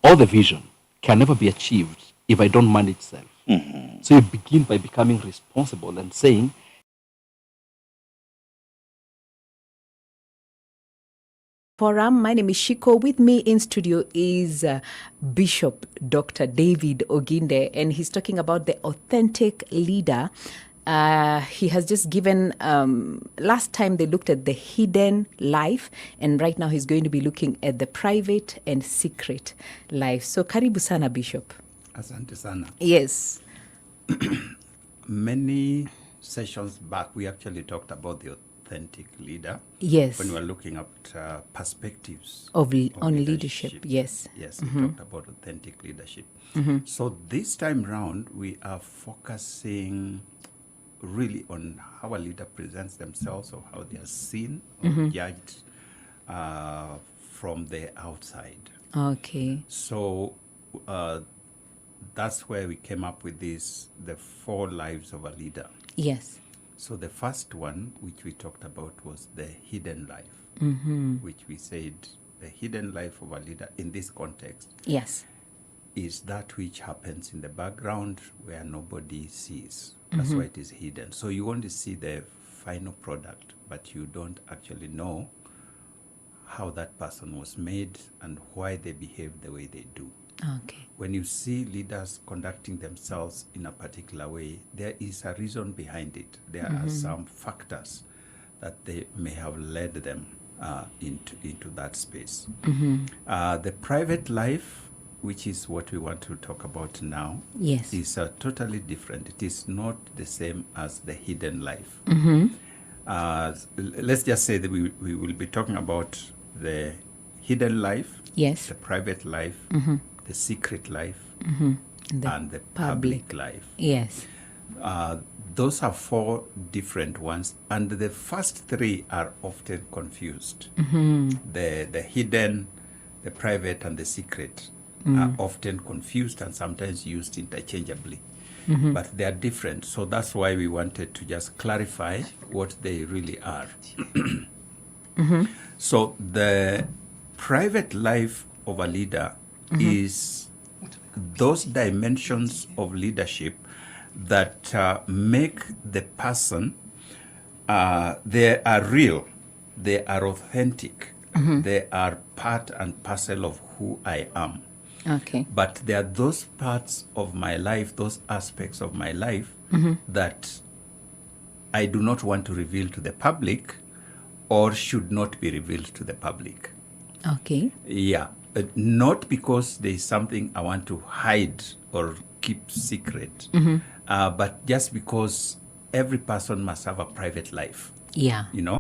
all the vision can never be achieved if I don't manage self. So you begin by becoming responsible and saying, Forum. My name is Shiko. With me in studio is Bishop Dr. David Oginde, and he's talking about the authentic leader. He has just given, last time they looked at the hidden life, and right now he's going to be looking at the private and secret life. So karibu sana, Bishop. Asante sana. Yes. Many sessions back, we actually talked about the authentic leader. Yes. When we were looking at perspectives on leadership. Yes. Yes, we talked about authentic leadership. So this time round, we are focusing really on how a leader presents themselves or how they are seen or judged from the outside. Okay. So that's where we came up with this, the 4 lives of a leader. Yes. So the first one, which we talked about, was the hidden life, which we said the hidden life of a leader in this context. Yes. Is that which happens in the background where nobody sees. That's why it is hidden. So you only see the final product, but you don't actually know how that person was made and why they behave the way they do. Okay. When you see leaders conducting themselves in a particular way, there is a reason behind it. There are some factors that they may have led them into that space. The private life, which is what we want to talk about now, yes, is totally different. It is not the same as the hidden life. Let's just say that we will be talking about the hidden life, yes, the private life, the secret life, and the public life. Yes. Those are 4 different ones, and the first 3 are often confused. The hidden, the private, and the secret are often confused and sometimes used interchangeably. But they are different. So that's why we wanted to just clarify what they really are. So the private life of a leader is those dimensions of leadership that make the person, they are real, they are authentic, they are part and parcel of who I am. Okay. But there are those parts of my life, those aspects of my life that I do not want to reveal to the public or should not be revealed to the public. Okay. Yeah. Not because there is something I want to hide or keep secret, but just because every person must have a private life. Yeah. You know?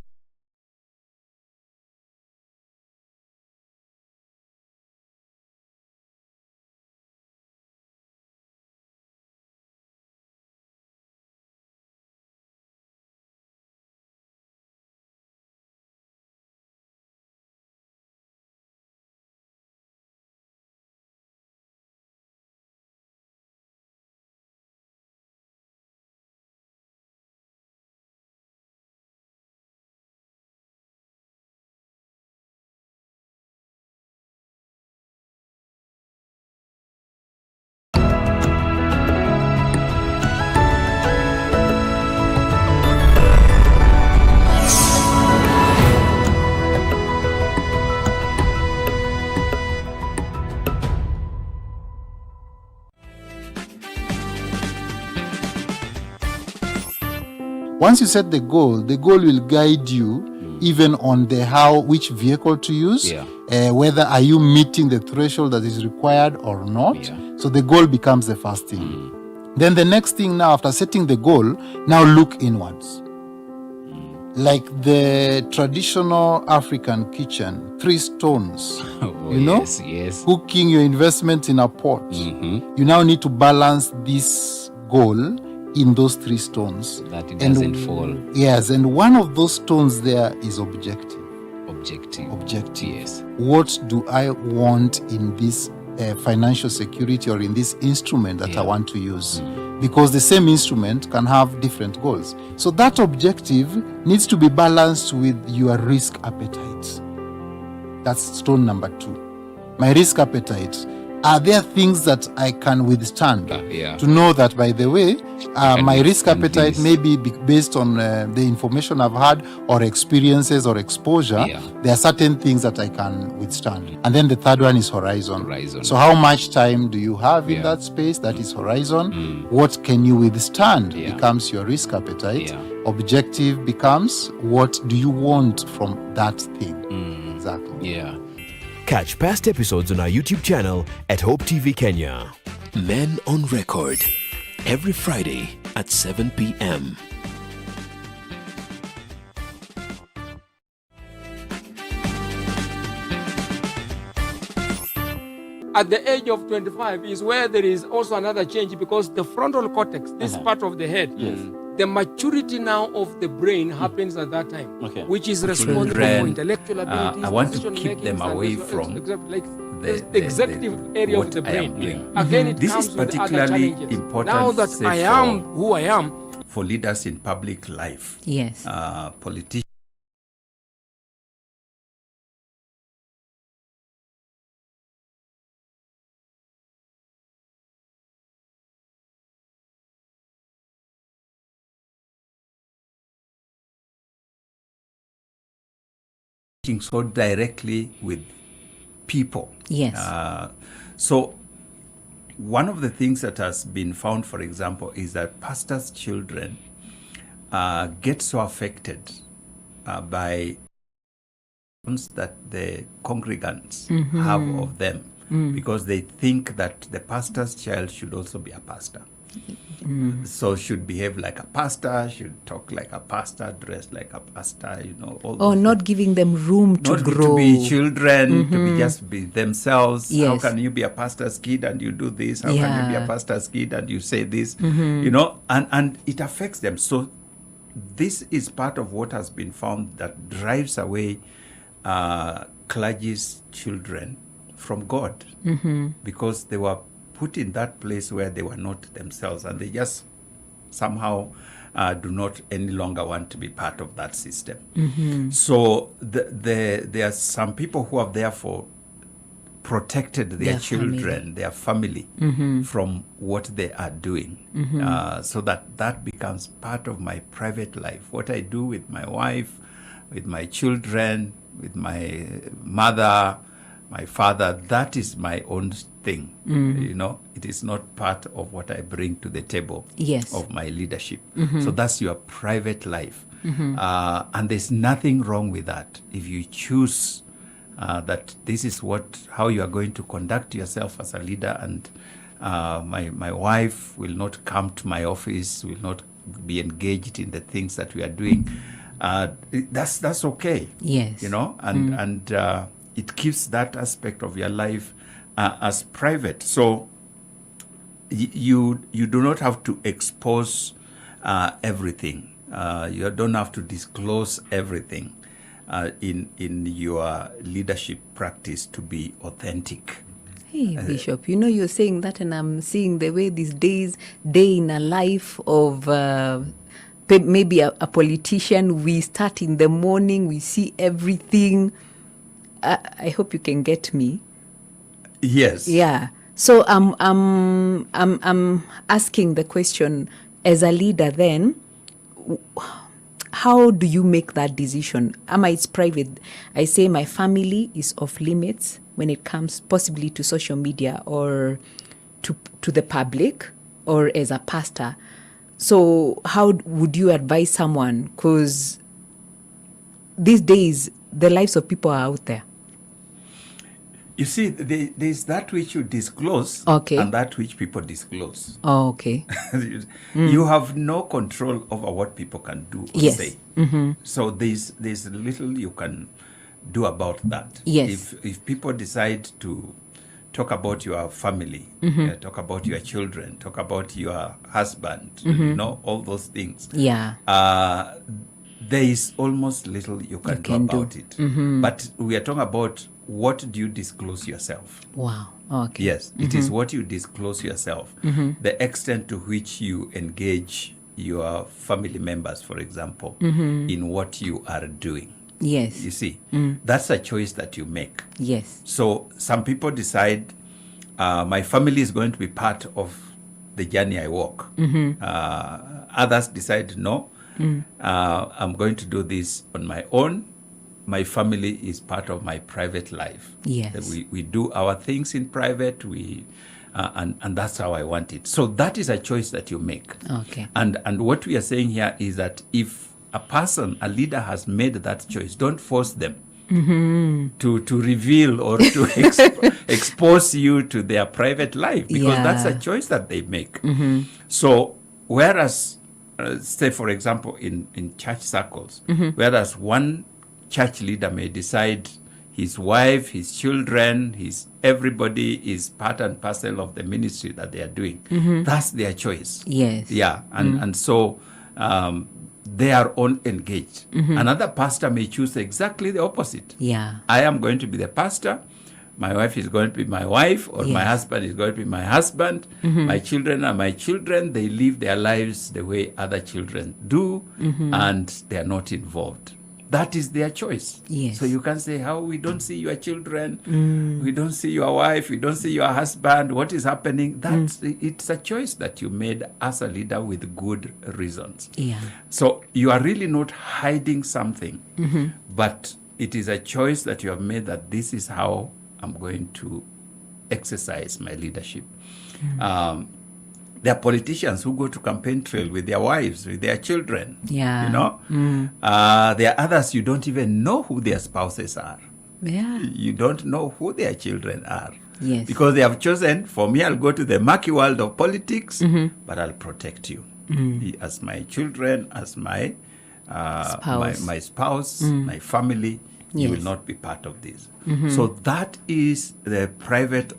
Once you set the goal will guide you even on the how, which vehicle to use, whether are you meeting the threshold that is required or not. So the goal becomes the first thing. Then the next thing now, after setting the goal, now look inwards. Like the traditional African kitchen, 3 stones, Yes. cooking your investment in a pot. You now need to balance this goal in those 3 stones. That it doesn't fall. Yes, and one of those stones there is objective. Objective. Yes. What do I want in this financial security or in this instrument that I want to use? Because the same instrument can have different goals. So that objective needs to be balanced with your risk appetite. That's stone number 2. My risk appetite. Are there things that I can withstand? To know that, by the way, my risk appetite may be based on the information I've had or experiences or exposure. There are certain things that I can withstand. And then the third one is horizon. So how much time do you have in that space? That is horizon. What can you withstand becomes your risk appetite. Objective becomes what do you want from that thing. Exactly. Catch past episodes on our YouTube channel at Hope TV Kenya. Men on Record, every Friday at 7 p.m. At the age of 25 is where there is also another change, because the frontal cortex, this part of the head, the maturity now of the brain happens at that time, which is responsible for intellectual abilities. I want to keep them away from the executive area of the brain. Again, it this comes is with other particularly challenges. important. Now that I am who I am, for leaders in public life, yes, politicians. So directly with people. Yes. So one of the things that has been found, for example, is that pastors' children get so affected by that the congregants have of them, because they think that the pastor's child should also be a pastor. So should behave like a pastor, should talk like a pastor, dress like a pastor, you know. All not things. Giving them room to not grow. To be children, to be just be themselves. Yes. How can you be a pastor's kid and you do this? How can you be a pastor's kid and you say this? You know, and it affects them. So this is part of what has been found that drives away clergy's children from God, because they were put in that place where they were not themselves, and they just somehow do not any longer want to be part of that system. So there are some people who have therefore protected their children, their family, from what they are doing, so that becomes part of my private life. What I do with my wife, with my children, with my mother, my father, that is my own thing. You know, it is not part of what I bring to the table of my leadership. So that's your private life. And there's nothing wrong with that. If you choose that this is how you are going to conduct yourself as a leader, and my wife will not come to my office, will not be engaged in the things that we are doing, that's okay. Yes. You know, and it keeps that aspect of your life as private. So you do not have to expose everything. You don't have to disclose everything in your leadership practice to be authentic. Hey, Bishop, you know, you're saying that, and I'm seeing the way these days, day in a life of maybe a politician. We start in the morning, we see everything. I hope you can get me. Yes. Yeah. So I'm asking the question, as a leader then, how do you make that decision? It's private. I say my family is off limits when it comes possibly to social media or to the public or as a pastor. So how would you advise someone? Because these days, the lives of people are out there. You see, there's that which you disclose and that which people disclose. Oh, okay. You have no control over what people can do or say. Mm-hmm. So there's little you can do about that. Yes. If people decide to talk about your family, talk about your children, talk about your husband, you know, all those things. Yeah. There is almost little you can do about it. Mm-hmm. But we are talking about, what do you disclose yourself? Wow. Okay. Yes, it is what you disclose yourself. The extent to which you engage your family members, for example, in what you are doing. Yes. You see, that's a choice that you make. Yes. So some people decide, my family is going to be part of the journey I walk. Others decide, no, I'm going to do this on my own. My family is part of my private life. Yes. We do our things in private. And that's how I want it. So that is a choice that you make. Okay. And what we are saying here is that if a leader has made that choice, don't force them to reveal or to expose you to their private life, because that's a choice that they make. So whereas, say for example, in church circles, whereas one church leader may decide his wife, his children, everybody is part and parcel of the ministry that they are doing. That's their choice. Yes. Yeah, and so they are all engaged. Another pastor may choose exactly the opposite. Yeah. I am going to be the pastor. My wife is going to be my wife, or my husband is going to be my husband. My children are my children. They live their lives the way other children do, and they are not involved. That is their choice. Yes. So you can say, how we don't see your children, we don't see your wife, we don't see your husband, what is happening? It's a choice that you made as a leader with good reasons. Yeah. So you are really not hiding something, but it is a choice that you have made, that this is how I'm going to exercise my leadership. There are politicians who go to campaign trail with their wives, with their children. Yeah. You know? There are others you don't even know who their spouses are. Yeah. You don't know who their children are. Yes. Because they have chosen, for me, I'll go to the murky world of politics, but I'll protect you. As my children, as my spouse, my spouse, my family, you will not be part of this. So that is the private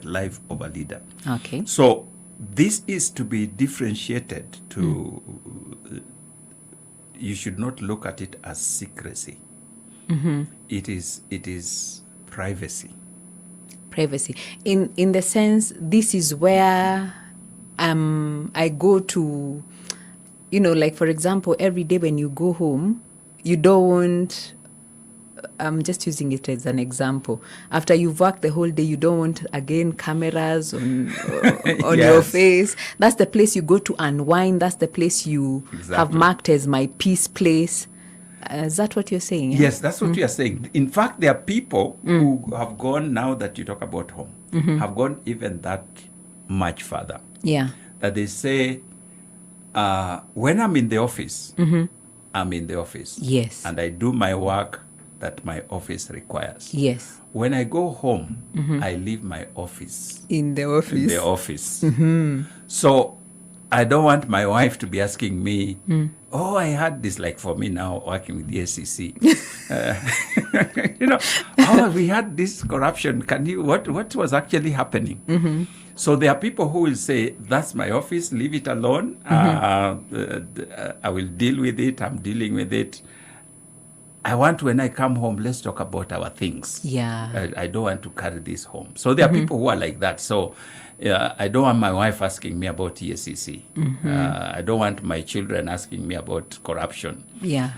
life of a leader. Okay. So this is to be differentiated to, you should not look at it as secrecy. It is privacy. Privacy. In the sense, this is where I go to, like for example, every day when you go home, you don't, I'm just using it as an example. After you've worked the whole day, you don't want, again, cameras on your face. That's the place you go to unwind. That's the place you have marked as my peace place. Is that what you're saying? Yeah? Yes, that's what you are saying. In fact, there are people who have gone, now that you talk about home, have gone even that much further. Yeah. That they say, when I'm in the office, I'm in the office. Yes. And I do my work that my office requires. Yes. When I go home, I leave my office. In the office. In the office. So I don't want my wife to be asking me, oh, I had this, like for me now, working with the SEC. Oh, we had this corruption. What was actually happening? So there are people who will say, that's my office, leave it alone. I will deal with it. I'm dealing with it. I want, when I come home, let's talk about our things. Yeah. I don't want to carry this home. So there are people who are like that. So I don't want my wife asking me about ESCC. I don't want my children asking me about corruption. Yeah.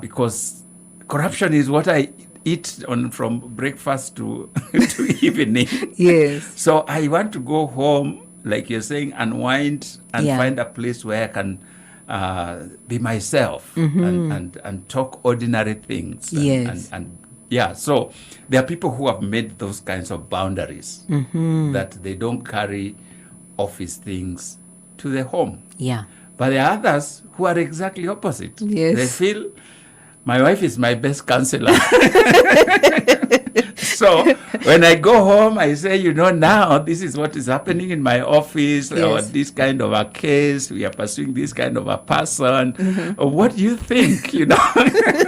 Because corruption is what I eat from breakfast to evening. Yes. So I want to go home, like you're saying, unwind and find a place where I can be myself and talk ordinary things. Yes. And so there are people who have made those kinds of boundaries that they don't carry office things to their home. Yeah. But there are others who are exactly opposite. Yes. They feel my wife is my best counselor. So when I go home, I say, now this is what is happening in my office, or this kind of a case. We are pursuing this kind of a person. What do you think?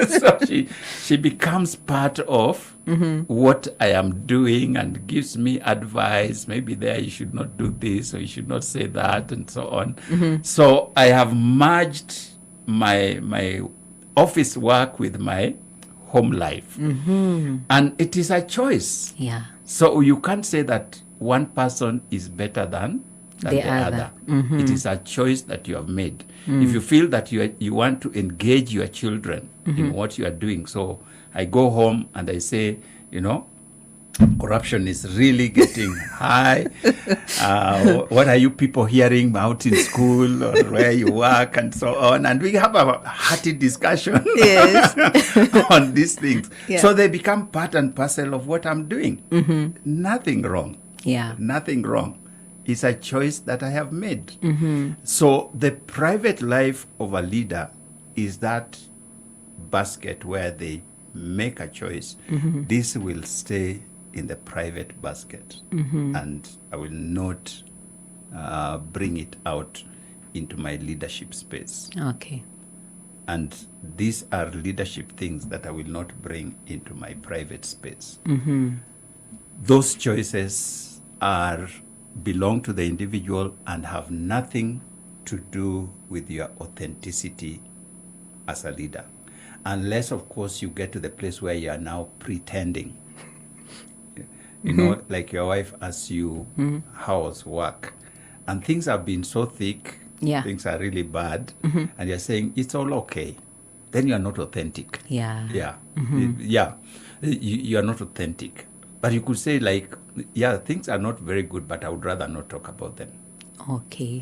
So she becomes part of what I am doing and gives me advice. Maybe there you should not do this, or you should not say that, and so on. So I have merged my office work with my home life. And it is a choice. Yeah. So you can't say that one person is better than the other. It is a choice that you have made. If you feel that you want to engage your children in what you are doing, so I go home and I say, corruption is really getting high. What are you people hearing out in school or where you work and so on? And we have a hearty discussion on these things. Yeah. So they become part and parcel of what I'm doing. Nothing wrong. Yeah. Nothing wrong. It's a choice that I have made. So the private life of a leader is that basket where they make a choice. This will stay in the private basket, and I will not bring it out into my leadership space. Okay. And these are leadership things that I will not bring into my private space. Those choices belong to the individual and have nothing to do with your authenticity as a leader. Unless, of course, you get to the place where you are now pretending. Like your wife asks you, how's work? And things have been so thick, things are really bad, and you're saying, it's all okay. Then you're not authentic. Yeah. Yeah. You are not authentic. But you could say, things are not very good, but I would rather not talk about them. Okay.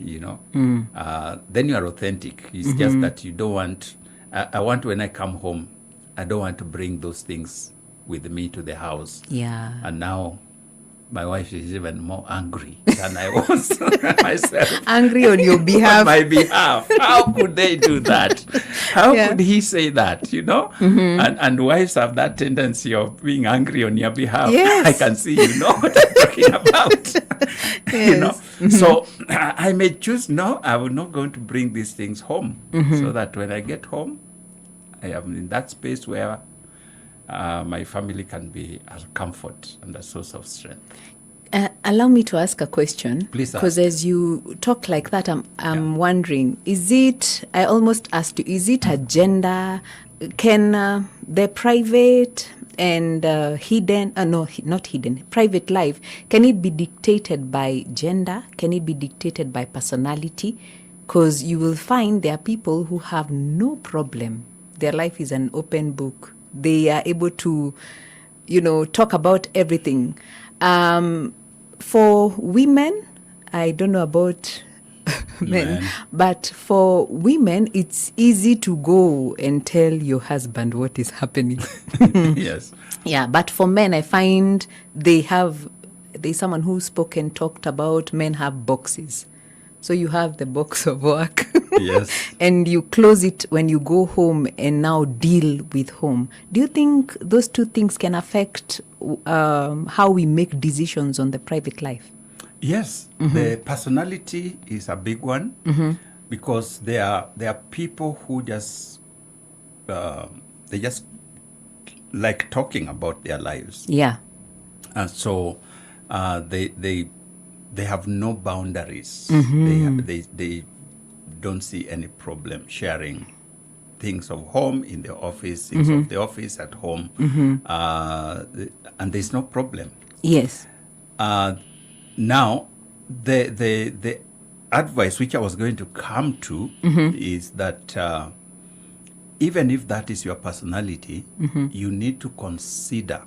Then you are authentic. It's just that you don't want, I want when I come home, I don't want to bring those things with me to the house. Yeah. And now my wife is even more angry than I was myself. Angry on your behalf. On my behalf. How could they do that? How could he say that, And wives have that tendency of being angry on your behalf. Yes. I can see you know what I'm talking about. Yes. So I may choose, no, I will not going to bring these things home. So that when I get home, I am in that space where my family can be a comfort and a source of strength. Allow me to ask a question. Please ask. Because as you talk like that, I'm wondering, I almost asked you, is it a gender? Can the private and private life, can it be dictated by gender? Can it be dictated by personality? Because you will find there are people who have no problem. Their life is an open book. They are able to, talk about everything. For women, I don't know about men, but for women, it's easy to go and tell your husband what is happening. Yes. Yeah, but for men, I find there's someone who spoke and talked about men have boxes. So you have the box of work. Yes. And you close it when you go home and now deal with home. Do you think those two things can affect how we make decisions on the private life? Yes, the personality is a big one because there are people who just they just like talking about their lives. Yeah. And so they have no boundaries. They don't see any problem sharing things of home in the office, things of the office at home, and there's no problem. Yes. Now, the advice which I was going to come to is that even if that is your personality, you need to consider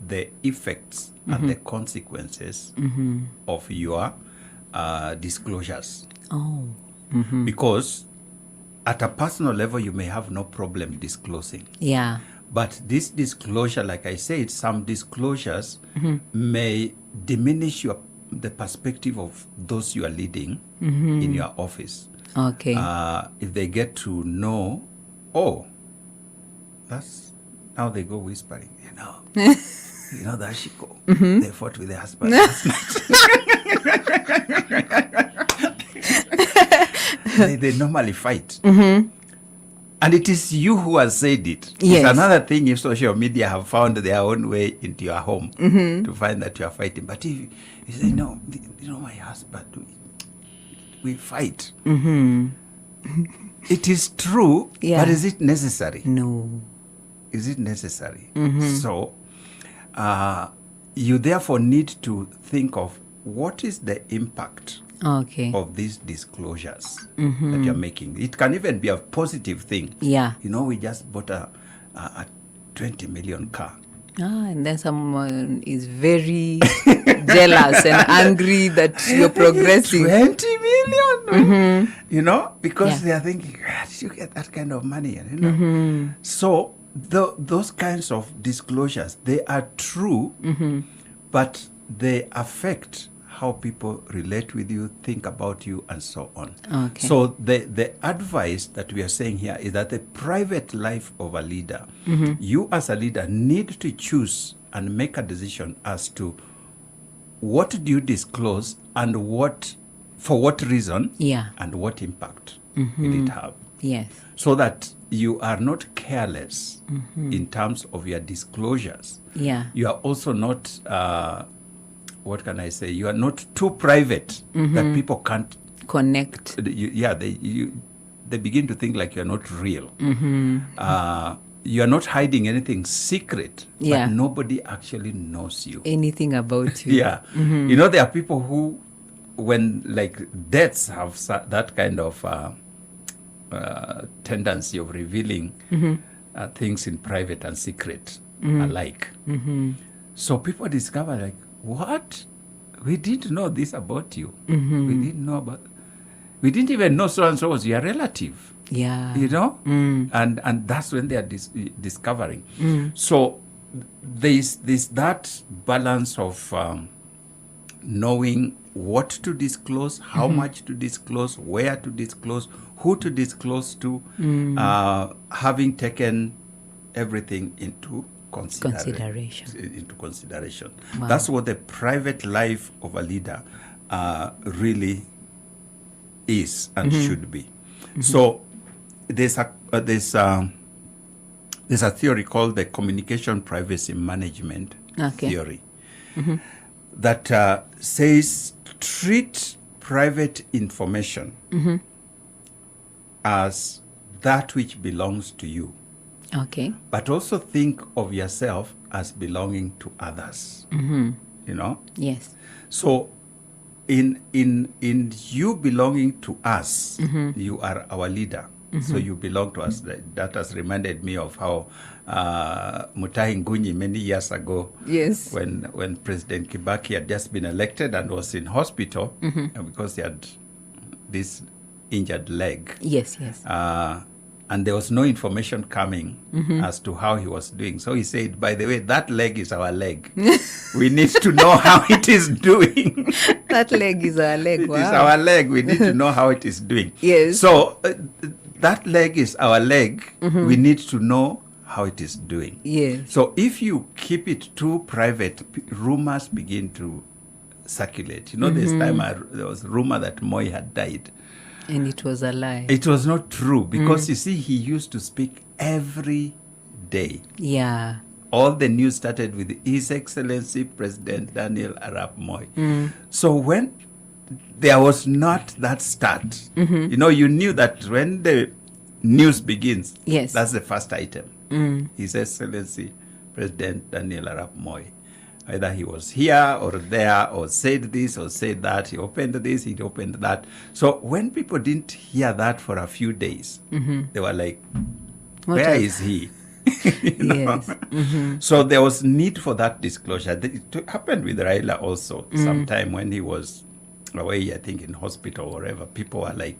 the effects and the consequences of your disclosures. Oh. Because at a personal level, you may have no problem disclosing. Yeah. But this disclosure, like I said, some disclosures may diminish the perspective of those you are leading in your office. Okay. If they get to know, that's now they go whispering, you know that Shiko, they fought with their husband last night. They normally fight. And it is you who has said it. Yes. It's another thing if social media have found their own way into your home to find that you are fighting. But if you say, no, my husband, we fight. It is true, but is it necessary? No. Is it necessary? So you therefore need to think of what is the impact of these disclosures that you're making. It can even be a positive thing. Yeah. We just bought a 20 million car. And then someone is very jealous and angry that you're progressing. 20 million? Because they are thinking, where did you get that kind of money? So those kinds of disclosures, they are true, but they affect how people relate with you, think about you, and so on. Okay. So the advice that we are saying here is that the private life of a leader, you as a leader need to choose and make a decision as to what do you disclose and for what reason, and what impact will it have. Yes. So that you are not careless in terms of your disclosures. Yeah. You are also not what can I say? You are not too private that people can't connect. They begin to think like you are not real. You are not hiding anything secret, but nobody actually knows you. Anything about you. Yeah. There are people who, when like deaths have that kind of tendency of revealing things in private and secret alike. So people discover like, what? We didn't know this about you. We didn't even know so-and-so was your relative. Yeah. And that's when they are discovering. So there's that balance of knowing what to disclose, how much to disclose, where to disclose, who to disclose to, having taken everything into consideration. Wow. That's what the private life of a leader really is and should be. So there's a theory called the communication privacy management theory that says treat private information as that which belongs to you. Okay. But also think of yourself as belonging to others. Yes. So in you belonging to us, you are our leader. So you belong to us. That has reminded me of how Mutahi Ngunyi many years ago, when President Kibaki had just been elected and was in hospital because he had this injured leg. Yes. And there was no information coming as to how he was doing. So he said, by the way, that leg is our leg. We need to know how it is doing. That leg is our leg. It is our leg. We need to know how it is doing. Yes. So that leg is our leg. We need to know how it is doing. Yes. So if you keep it too private, rumors begin to circulate. You know, this time there was rumor that Moi had died. And it was a lie. It was not true because you see, he used to speak every day. Yeah. All the news started with His Excellency President Daniel Arap Moi. So when there was not that start, you know, you knew that when the news begins, yes, that's the first item. His Excellency President Daniel Arap Moi. Either he was here or there or said this or said that. He opened this, he opened that. So when people didn't hear that for a few days, they were like, where is he? You know? Yes. So there was need for that disclosure. It happened with Raila also. Sometime when he was away, I think in hospital or wherever, people were like,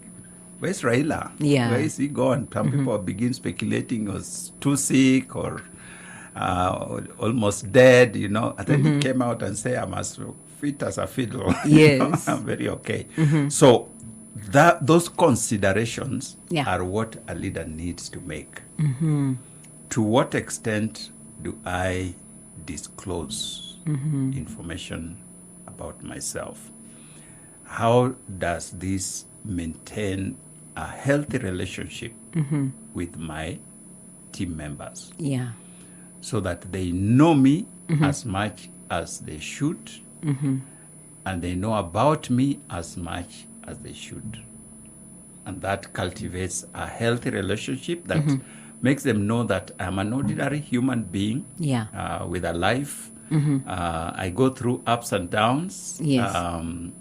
where's Raila? Yeah. Where is he gone? Some people begin speculating he was too sick or almost dead, you know. And then he came out and said, I'm as fit as a fiddle. Yes. I'm very okay. So those considerations are what a leader needs to make. To what extent do I disclose information about myself? How does this maintain a healthy relationship with my team members? Yeah. So that they know me as much as they should, and they know about me as much as they should. And that cultivates a healthy relationship that makes them know that I'm an ordinary human being with a life. I go through ups and downs. Yes. And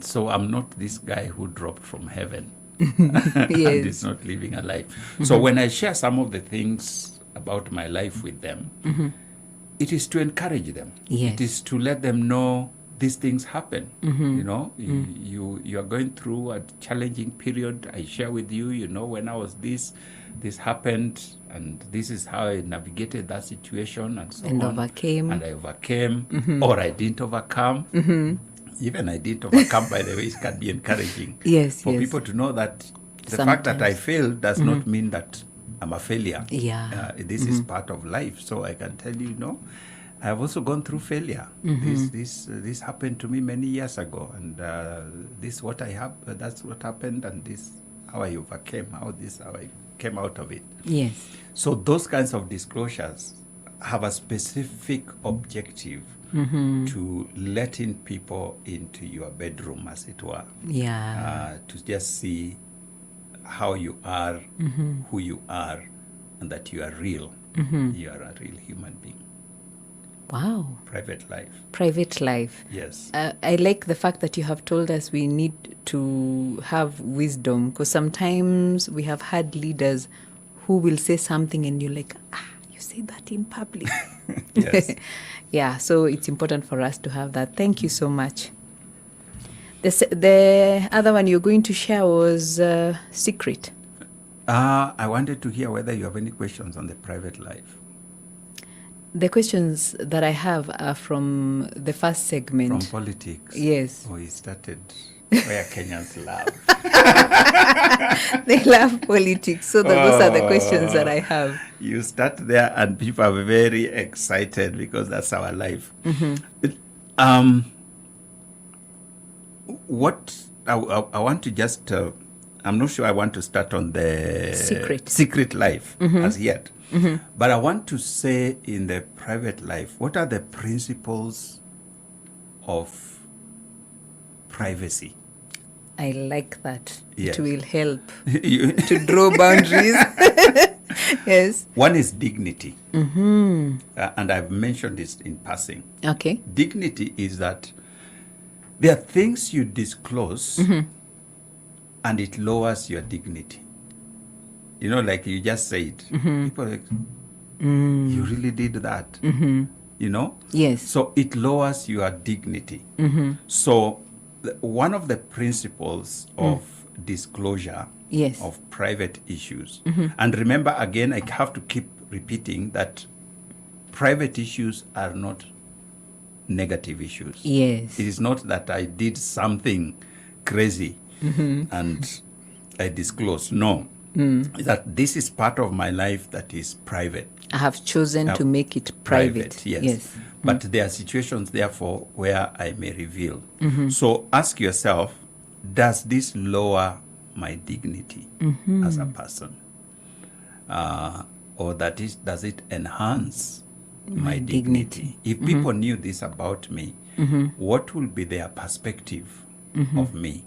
so I'm not this guy who dropped from heaven Yes. and is not living a life. So when I share some of the things about my life with them, it is to encourage them. Yes. It is to let them know these things happen. You know, you are going through a challenging period. I share with you, you know, when I was this happened, and this is how I navigated that situation, and so and on. Overcame. And I overcame, or I didn't overcome. Even I didn't overcome, by the way, it can be encouraging. Yes, for yes. people to know that the Sometimes. fact that I failed does not mean that I'm a failure. Yeah. This is part of life. So I can tell you, no, I've also gone through failure. This happened to me many years ago, and this what I have. That's what happened, and this how I overcame. How I came out of it. Yes. So those kinds of disclosures have a specific objective to letting people into your bedroom, as it were. Yeah. To just see how you are, who you are, and that you are real. You are a real human being. Wow. Private life. Private life. Yes. I like the fact that you have told us we need to have wisdom, because sometimes we have had leaders who will say something and you're like, you say that in public. Yes. Yeah, so it's important for us to have that. Thank you so much. The other one you're going to share was secret. I wanted to hear whether you have any questions on the private life. The questions that I have are from the first segment. From politics? Yes. Oh, he started where Kenyans love. They love politics. So those are the questions that I have. You start there and people are very excited because that's our life. What I want to just... I'm not sure I want to start on the secret life as yet. But I want to say in the private life, what are the principles of privacy? I like that. Yes. It will help to draw boundaries. Yes. One is dignity. And I've mentioned this in passing. Okay. Dignity is that there are things you disclose and it lowers your dignity. You know, like you just said, people are like, you really did that. You know? Yes. So it lowers your dignity. So one of the principles of disclosure of private issues, and remember again, I have to keep repeating that private issues are not negative issues. Yes. It is not that I did something crazy and I disclose. No. That this is part of my life that is private. I have chosen to make it private. Yes. But there are situations, therefore, where I may reveal. Mhm. So ask yourself, does this lower my dignity as a person? Or does it enhance my dignity? If people knew this about me, what will be their perspective of me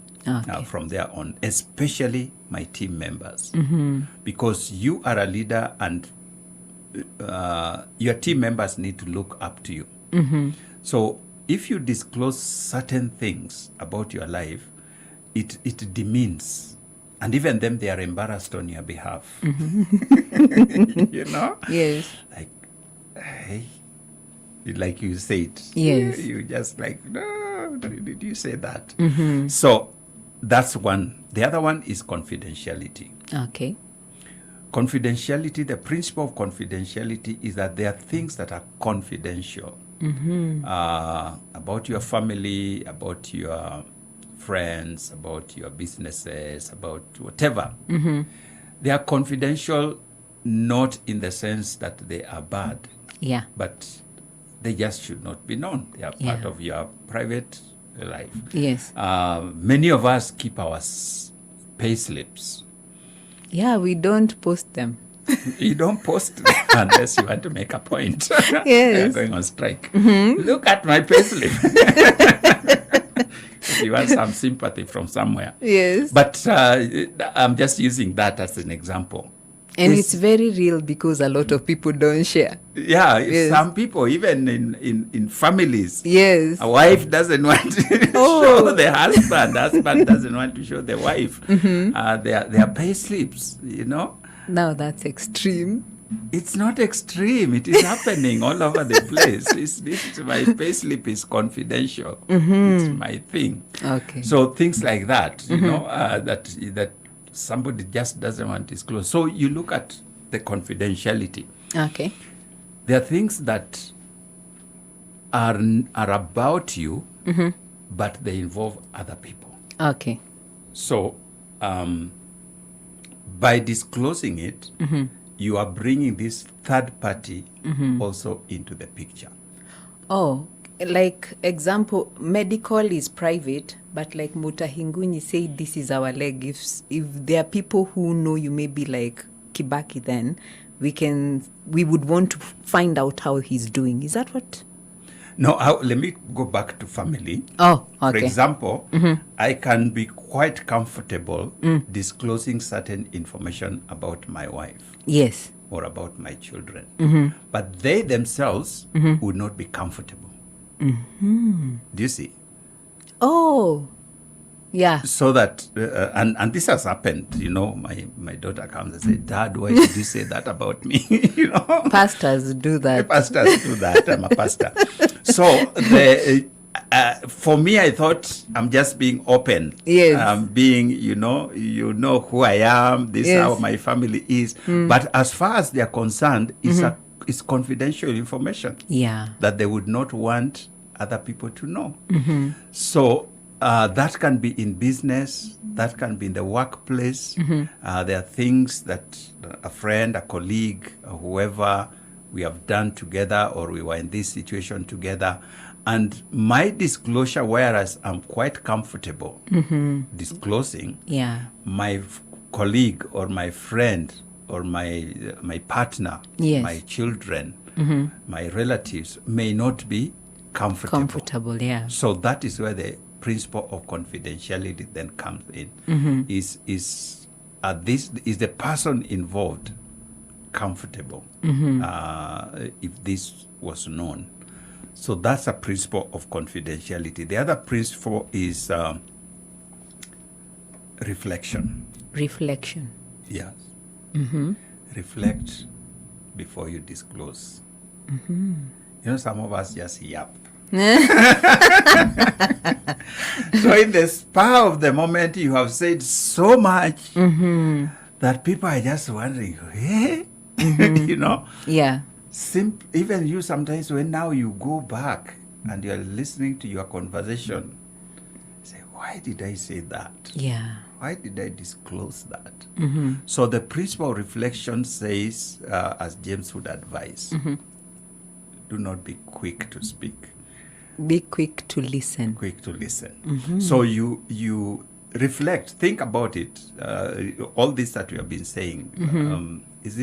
from there on, especially my team members? Because you are a leader and your team members need to look up to you. So if you disclose certain things about your life, it demeans. And even them, they are embarrassed on your behalf. You know? Yes. Like, hey, like you said. Yes. You just like, no, did you say that? Mhm. So that's one. The other one is confidentiality. Okay. Confidentiality, the principle of confidentiality is that there are things that are confidential about your family, about your friends, about your businesses, about whatever. They are confidential, not in the sense that they are bad, Yeah. but they just should not be known. They are part Yeah. of your private life. Yes. Many of us keep our pay slips. Yeah, we don't post them. You don't post them unless you want to make a point. Yes. We are going on strike. Look at my payslip. If you want some sympathy from somewhere. Yes. But I'm just using that as an example. And it's very real because a lot of people don't share. Yeah, Yes. some people, even in families. Yes. A wife doesn't want to show the husband. Husband doesn't want to show the wife their pay slips, you know. Now that's extreme. It's not extreme. It is happening all over the place. My payslip is confidential. It's my thing. Okay. So things like that, you know, that somebody just doesn't want to disclose. So you look at the confidentiality. Okay. There are things that are about you, but they involve other people. Okay. So by disclosing it, you are bringing this third party also into the picture. Oh, like example, medical is private, but like Mutahingunyi said, this is our leg. If there are people who know you, maybe like Kibaki, then we would want to find out how he's doing. Is that what? No, let me go back to family. Oh, okay. For example, I can be quite comfortable disclosing certain information about my wife. Yes. Or about my children. But they themselves would not be comfortable. Do you see? Oh, yeah. So that, and this has happened, you know, my daughter comes and says, Dad, why did you say that about me? You know? Pastors do that. Pastors do that. I'm a pastor. So for me, I thought I'm just being open. Yes. I'm being, you know who I am. This is how my family is. But as far as they are concerned, it's confidential information. Yeah. That they would not want other people to know. So that can be in business. That can be in the workplace. There are things that a friend, a colleague, or whoever we have done together, or we were in this situation together. And my disclosure, whereas I'm quite comfortable disclosing, my colleague or my friend or my partner, my children, my relatives may not be comfortable. Comfortable, yeah. So that is where the principle of confidentiality then comes in. Is the person involved comfortable if this was known? So that's a principle of confidentiality. The other principle is reflection. Reflection. Yes. Reflect before you disclose. You know, some of us just yap. So in the spur of the moment, you have said so much that people are just wondering, hey? You know? Yeah. Even you sometimes, when now you go back and you're listening to your conversation, say, why did I say that? Yeah. Why did I disclose that? So the principle of reflection says, as James would advise, do not be quick to speak. Be quick to listen. Quick to listen. So you reflect, think about it. All this that we have been saying, is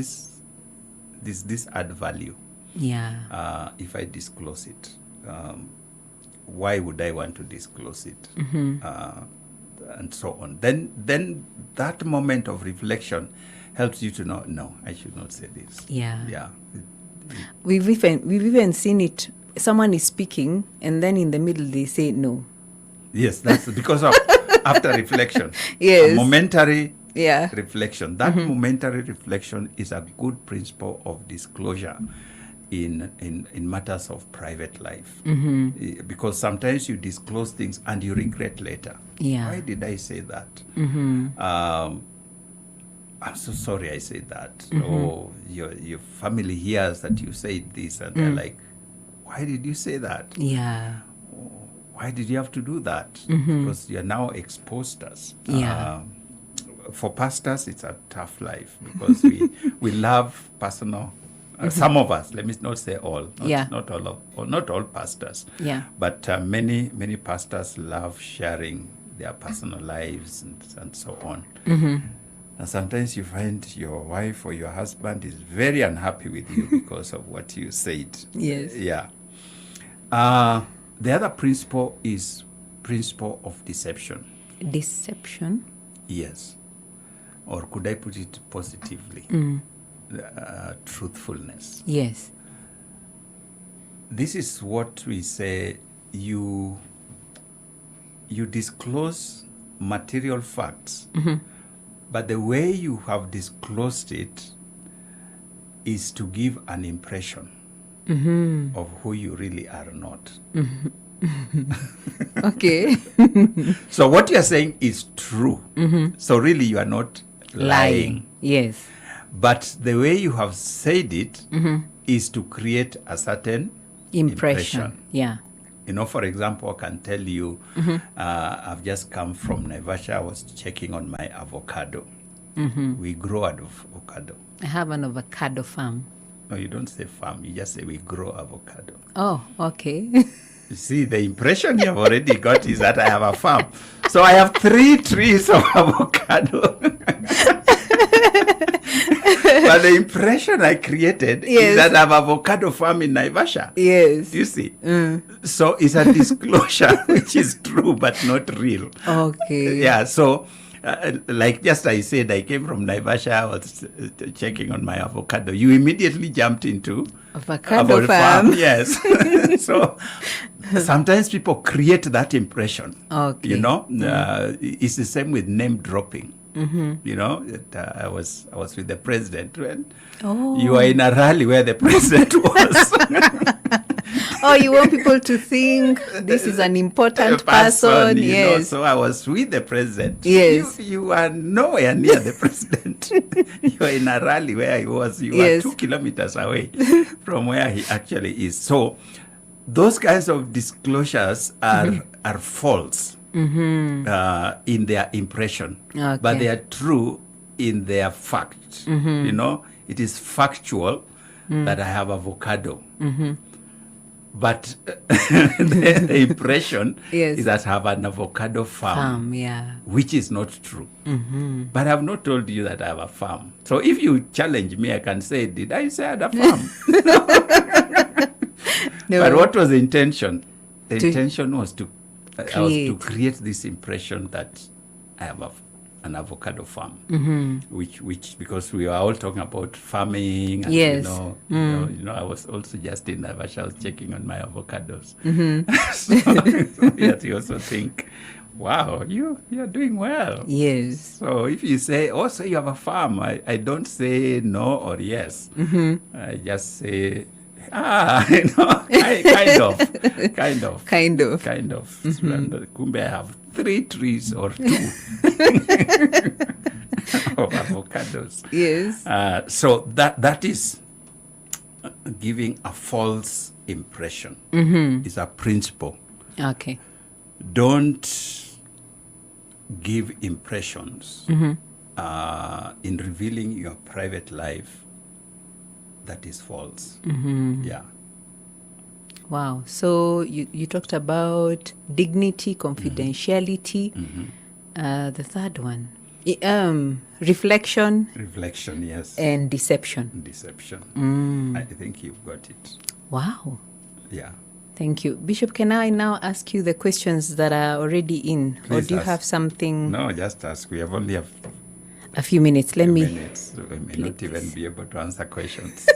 this add value? Yeah. If I disclose it, why would I want to disclose it? And so on. Then that moment of reflection helps you to know, no, I should not say this. Yeah. Yeah. We've even seen it. Someone is speaking, and then in the middle they say no. Yes, that's because of after reflection. Yes. A momentary Yeah. reflection. That momentary reflection is a good principle of disclosure in matters of private life. Because sometimes you disclose things and you regret later. Yeah. Why did I say that? I'm so sorry I said that. Or your family hears that you said this and they're like, why did you say that? Yeah. Why did you have to do that? Because you're now exposed us. Yeah. For pastors, it's a tough life because we love personal. Some of us, let me not say all, not all pastors. Yeah. But many pastors love sharing their personal lives and so on. And sometimes you find your wife or your husband is very unhappy with you because of what you said. Yes. Yeah. The other principle is principle of deception. Deception? Yes. Or could I put it positively? Truthfulness. Yes. This is what we say, you disclose material facts, but the way you have disclosed it is to give an impression of who you really are not. Okay. So what you are saying is true. So really you are not lying. Yes. But the way you have said it is to create a certain impression. Yeah. You know, for example, I can tell you, I've just come from Naivasha. I was checking on my avocado. We grow avocado. I have an avocado farm. No, you don't say farm. You just say we grow avocado. Oh, okay. You see, the impression you have already got is that I have a farm. So I have 3 trees of avocado. But the impression I created is that I have avocado farm in Naivasha. Yes. You see? So it's a disclosure which is true but not real. Okay. Yeah, so like just I said, I came from Naivasha, I was checking on my avocado. You immediately jumped into avocado farm. Yes. So sometimes people create that impression. Okay. You know, it's the same with name dropping. You know, I was with the president when you were in a rally where the president was. Oh, you want people to think this is an important person. You Yes. know, so I was with the president. Yes. You are nowhere near the president. You were in a rally where he was. You were 2 kilometers away from where he actually is. So those kinds of disclosures are false. In their impression, but they are true in their fact. You know, it is factual that I have avocado, but the impression is that I have an avocado farm, which is not true. But I have not told you that I have a farm. So if you challenge me, I can say, did I say I had a farm? No. But what was the intention? The intention was to create this impression that I have an avocado farm, which because we were all talking about farming, and you know, I was also just in Naivasha, I was checking on my avocados. So yet you also think, wow, you're doing well. Yes. So if you say, so you have a farm, I don't say no or yes. I just say, you know, kind of. And kumbe I have 3 trees or 2 of avocados. Yes. So that is giving a false impression. It's a principle. Okay. Don't give impressions in revealing your private life that is false. Yeah. Wow. So you talked about dignity, confidentiality. The third one, reflection. Reflection, yes. And deception. Deception. I think you've got it. Wow. Yeah. Thank you. Bishop, can I now ask you the questions that are already in? Please or do you ask. have something? No, just ask. We have only a few minutes. Let me. Minutes. So we may not even be able to answer questions.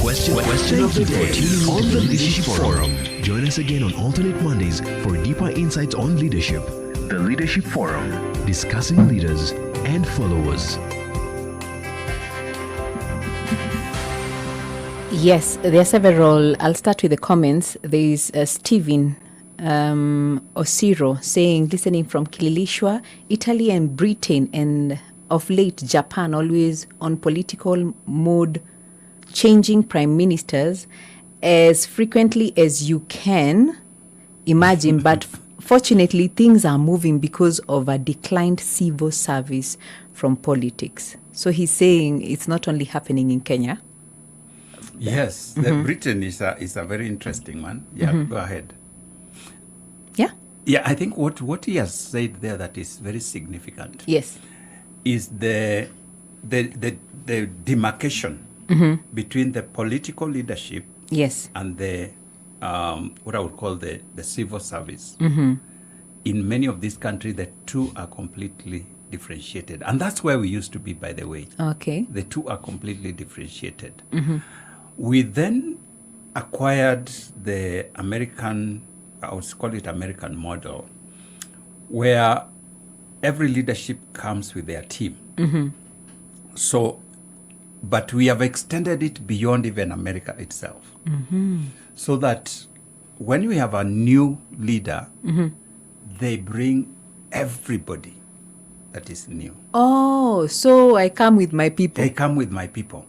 Question of the day on the Leadership Forum. Join us again on alternate Mondays for deeper insights on leadership. The Leadership Forum, discussing leaders and followers. Yes, there are several. I'll start with the comments. There is Stephen Osiro saying, listening from Kililishwa, Italy and Britain, and of late Japan, always on political mode, changing prime ministers as frequently as you can imagine. But fortunately, things are moving because of a declined civil service from politics. So he's saying it's not only happening in Kenya. Yes, Britain is a very interesting one. Yeah, go ahead. Yeah. Yeah, I think what he has said there that is very significant. Yes. Is the demarcation between the political leadership. Yes. And the what I would call the civil service. In many of these countries, the two are completely differentiated, and that's where we used to be, by the way. Okay. The two are completely differentiated. We then acquired the American, I would call it American model, where every leadership comes with their team. So, but we have extended it beyond even America itself. So that when we have a new leader, they bring everybody that is new. Oh, so I come with my people. They come with my people.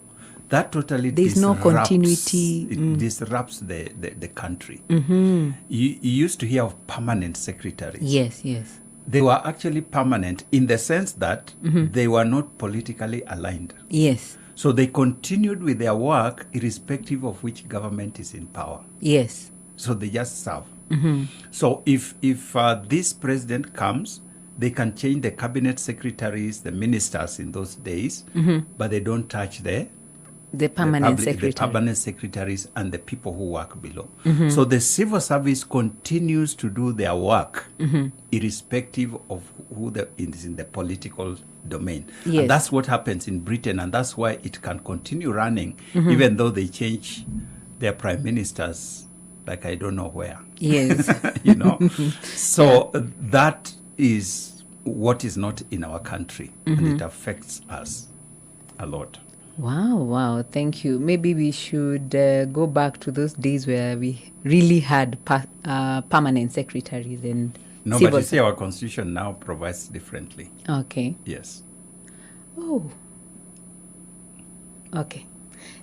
That totally There's no continuity. It disrupts the country. You used to hear of permanent secretaries. Yes, yes. They were actually permanent in the sense that they were not politically aligned. Yes. So they continued with their work irrespective of which government is in power. Yes. So they just serve. So if this president comes, they can change the cabinet secretaries, the ministers in those days, but they don't touch the permanent secretaries and the people who work below. So the civil service continues to do their work irrespective of who is in the political domain. Yes. And that's what happens in Britain, and that's why it can continue running even though they change their prime ministers like I don't know where. Yes. You know. So that is what is not in our country, and it affects us a lot. Wow, thank you. Maybe we should go back to those days where we really had permanent secretaries and no, but you see, our constitution now provides differently. Okay. Yes. Oh. Okay.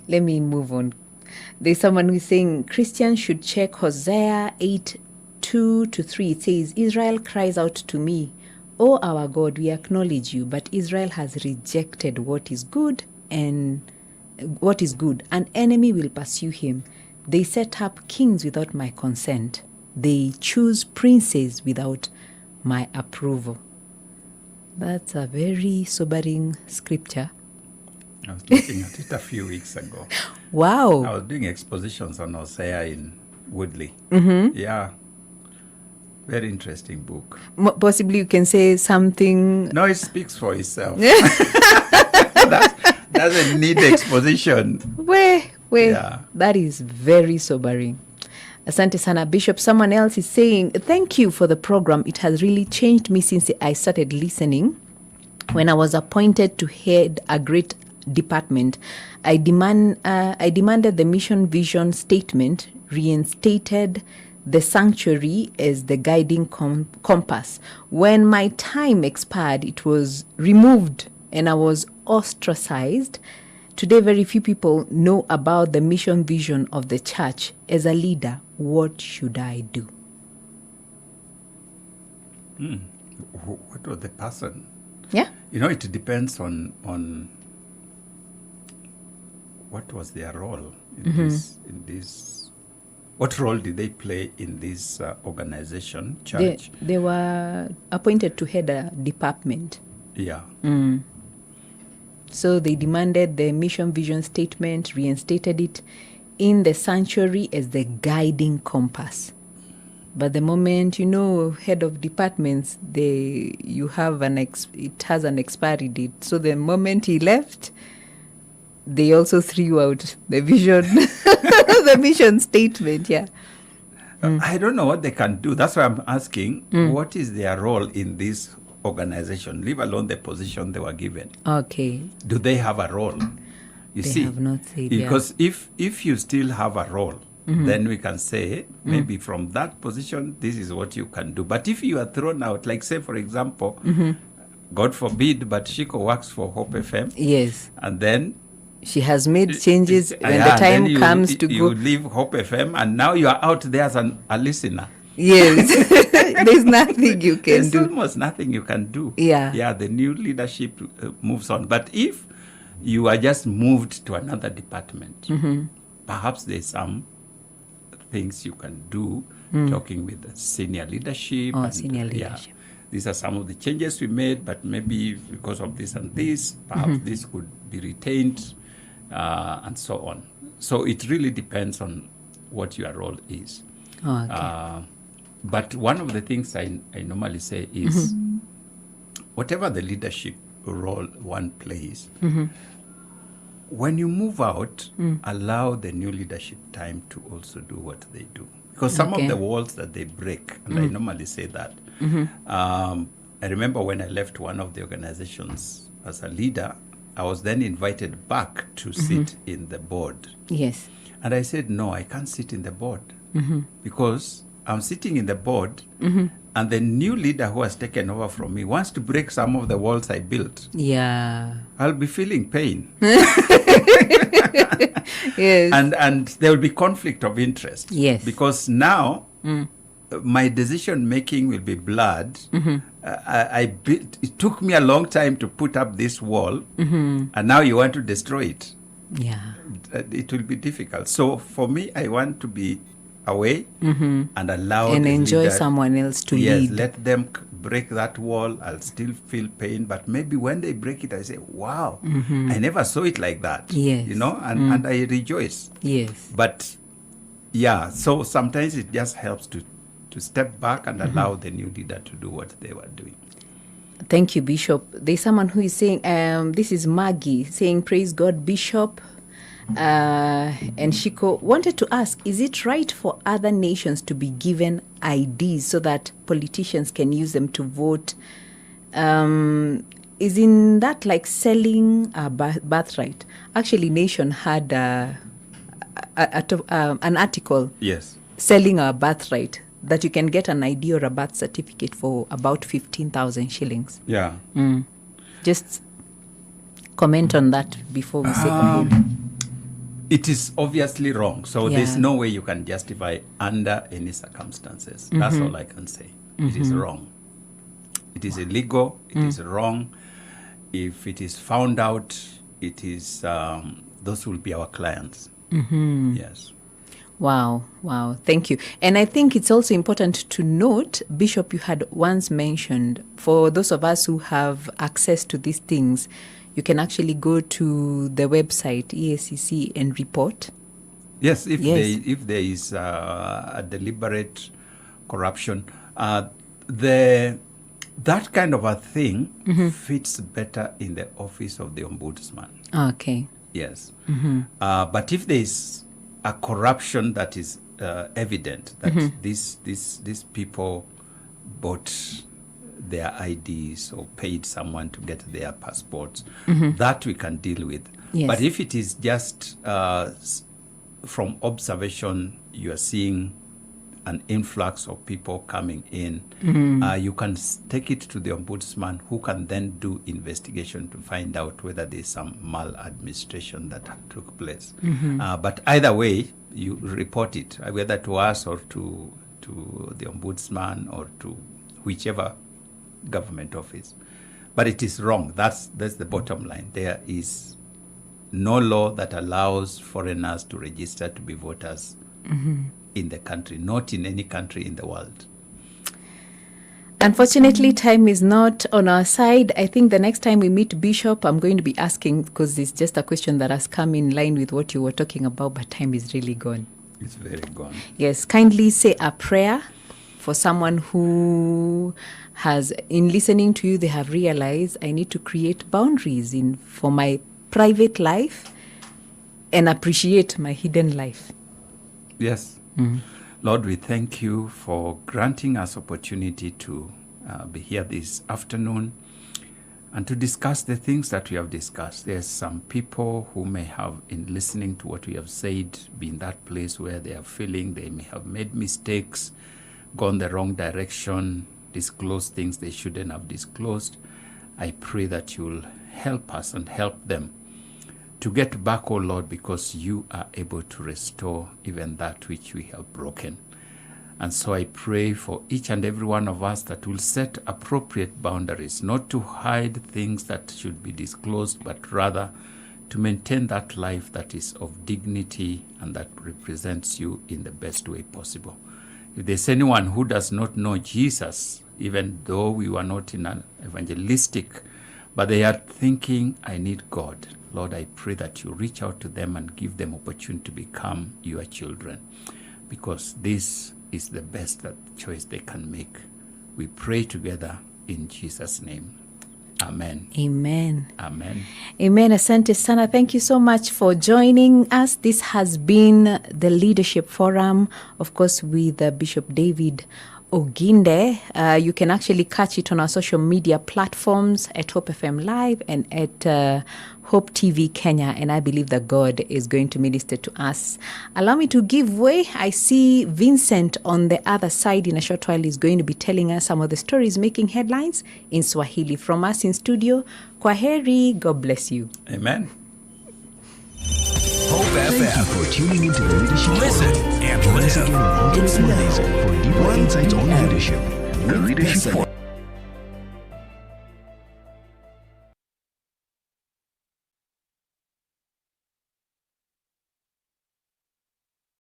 Let me move on. There's someone who's saying Christians should check Hosea 8:2-3. It says, Israel cries out to me, "O our God, we acknowledge you, but Israel has rejected what is good, and an enemy will pursue him. They set up kings without my consent. They choose princes without my approval." That's a very sobering scripture. I was looking at it a few weeks ago. Wow. I was doing expositions on Hosea in Woodley. Yeah. Very interesting book. Possibly you can say something. No, it speaks for itself. That doesn't need exposition. Yeah. That is very sobering. Asante sana, Bishop. Someone else is saying, thank you for the program. It has really changed me since I started listening. When I was appointed to head a great department, I demanded the mission vision statement reinstated the sanctuary as the guiding compass. When my time expired, it was removed and I was ostracized. Today, very few people know about the mission vision of the church. As a leader, what should I do? What was the person? Yeah. You know, it depends on what was their role. in this. What role did they play in this organization, church? They were appointed to head a department. Yeah. So they demanded the mission vision statement, reinstated it in the sanctuary as the guiding compass. But the moment, head of departments, it has an expiry date. So the moment he left, they also threw out the vision, the mission statement. Yeah. I don't know what they can do. That's why I'm asking, what is their role in this organization, leave alone the position they were given? Okay. Do they have a role? You see, have not said, because if you still have a role, then we can say maybe from that position, this is what you can do. But if you are thrown out, like say, for example, God forbid, but Shiko works for Hope FM. Yes. And then she has made changes when the time comes to go. You leave Hope FM and now you are out there as a listener. Yes. There's nothing you can do. There's almost nothing you can do. Yeah. Yeah, the new leadership moves on. But if you are just moved to another department, perhaps there's some things you can do, talking with the senior leadership. Senior leadership. Yeah, these are some of the changes we made, but maybe because of this and this, perhaps this could be retained, and so on. So it really depends on what your role is. Okay. But one of the things I normally say is, whatever the leadership role one plays, when you move out, allow the new leadership time to also do what they do. Because some of the walls that they break, and I normally say that. I remember when I left one of the organizations as a leader, I was then invited back to sit in the board. Yes. And I said, no, I can't sit in the board because I'm sitting in the board and the new leader who has taken over from me wants to break some of the walls I built. Yeah. I'll be feeling pain. Yes. And there will be conflict of interest. Yes. Because now my decision making will be blurred. It took me a long time to put up this wall, and now you want to destroy it. Yeah. It will be difficult. So for me, I want to be away and allow and the enjoy leader, someone else to yes, lead. Let them break that wall. I'll still feel pain, but maybe when they break it, I say, wow, I never saw it like that. Yes. And I rejoice. Yes. But yeah, so sometimes it just helps to step back and allow the new leader to do what they were doing. Thank you, Bishop. There's someone who is saying, this is Maggie saying, praise God, Bishop. And Shiko wanted to ask, is it right for other nations to be given IDs so that politicians can use them to vote? Is in that like selling a birthright? Actually, Nation had an article selling a birthright that you can get an ID or a birth certificate for about 15,000 shillings. Yeah. Just comment on that before we say goodbye. It is obviously wrong. So there's no way you can justify under any circumstances. That's all I can say. It is wrong. It is illegal. It is wrong. If it is found out, it is those will be our clients. Yes. Wow. Thank you. And I think it's also important to note, Bishop, you had once mentioned, for those of us who have access to these things, you can actually go to the website, EACC, and report. Yes, if there is a deliberate corruption, that kind of a thing fits better in the office of the ombudsman. Okay. Yes. But if there is a corruption that is evident, that these people bought their IDs or paid someone to get their passports, that we can deal with. Yes. But if it is just from observation, you are seeing an influx of people coming in, you can take it to the ombudsman, who can then do investigation to find out whether there's some maladministration that took place. But either way, you report it, whether to us or to the ombudsman or to whichever government office. But it is wrong. That's the bottom line. There is no law that allows foreigners to register to be voters in the country, not in any country in the world. Unfortunately, time is not on our side. I think the next time we meet Bishop, I'm going to be asking, because it's just a question that has come in line with what you were talking about, but time is really gone. It's very gone. Yes, kindly say a prayer for someone who has, in listening to you, they have realized I need to create boundaries for my private life and appreciate my hidden life. Yes. Lord, we thank you for granting us opportunity to be here this afternoon and to discuss the things that we have discussed. There's some people who may have, in listening to what we have said, be in that place where they are feeling they may have made mistakes, gone the wrong direction, disclosed things they shouldn't have disclosed. I pray that you'll help us and help them to get back, O Lord, because you are able to restore even that which we have broken. And so I pray for each and every one of us that will set appropriate boundaries, not to hide things that should be disclosed, but rather to maintain that life that is of dignity and that represents you in the best way possible. If there's anyone who does not know Jesus, even though we were not in an evangelistic, but they are thinking, I need God, Lord, I pray that you reach out to them and give them opportunity to become your children, because this is the best choice they can make. We pray together in Jesus' name. Amen. Amen. Amen. Amen. Asante sana. Thank you so much for joining us. This has been the Leadership Forum, of course, with Bishop David Oginde. You can actually catch it on our social media platforms at Hope FM Live and at Hope TV Kenya, and I believe that God is going to minister to us. Allow me to give way. I see Vincent on the other side in a short while is going to be telling us some of the stories making headlines in Swahili. From us in studio, Kwaheri, God bless you. Amen. Hope Thank FM. you for tuning into the Leadership Listen Forum. and Once live. again, on to It's Mondays for deeper insights on leadership. The Leadership Forum.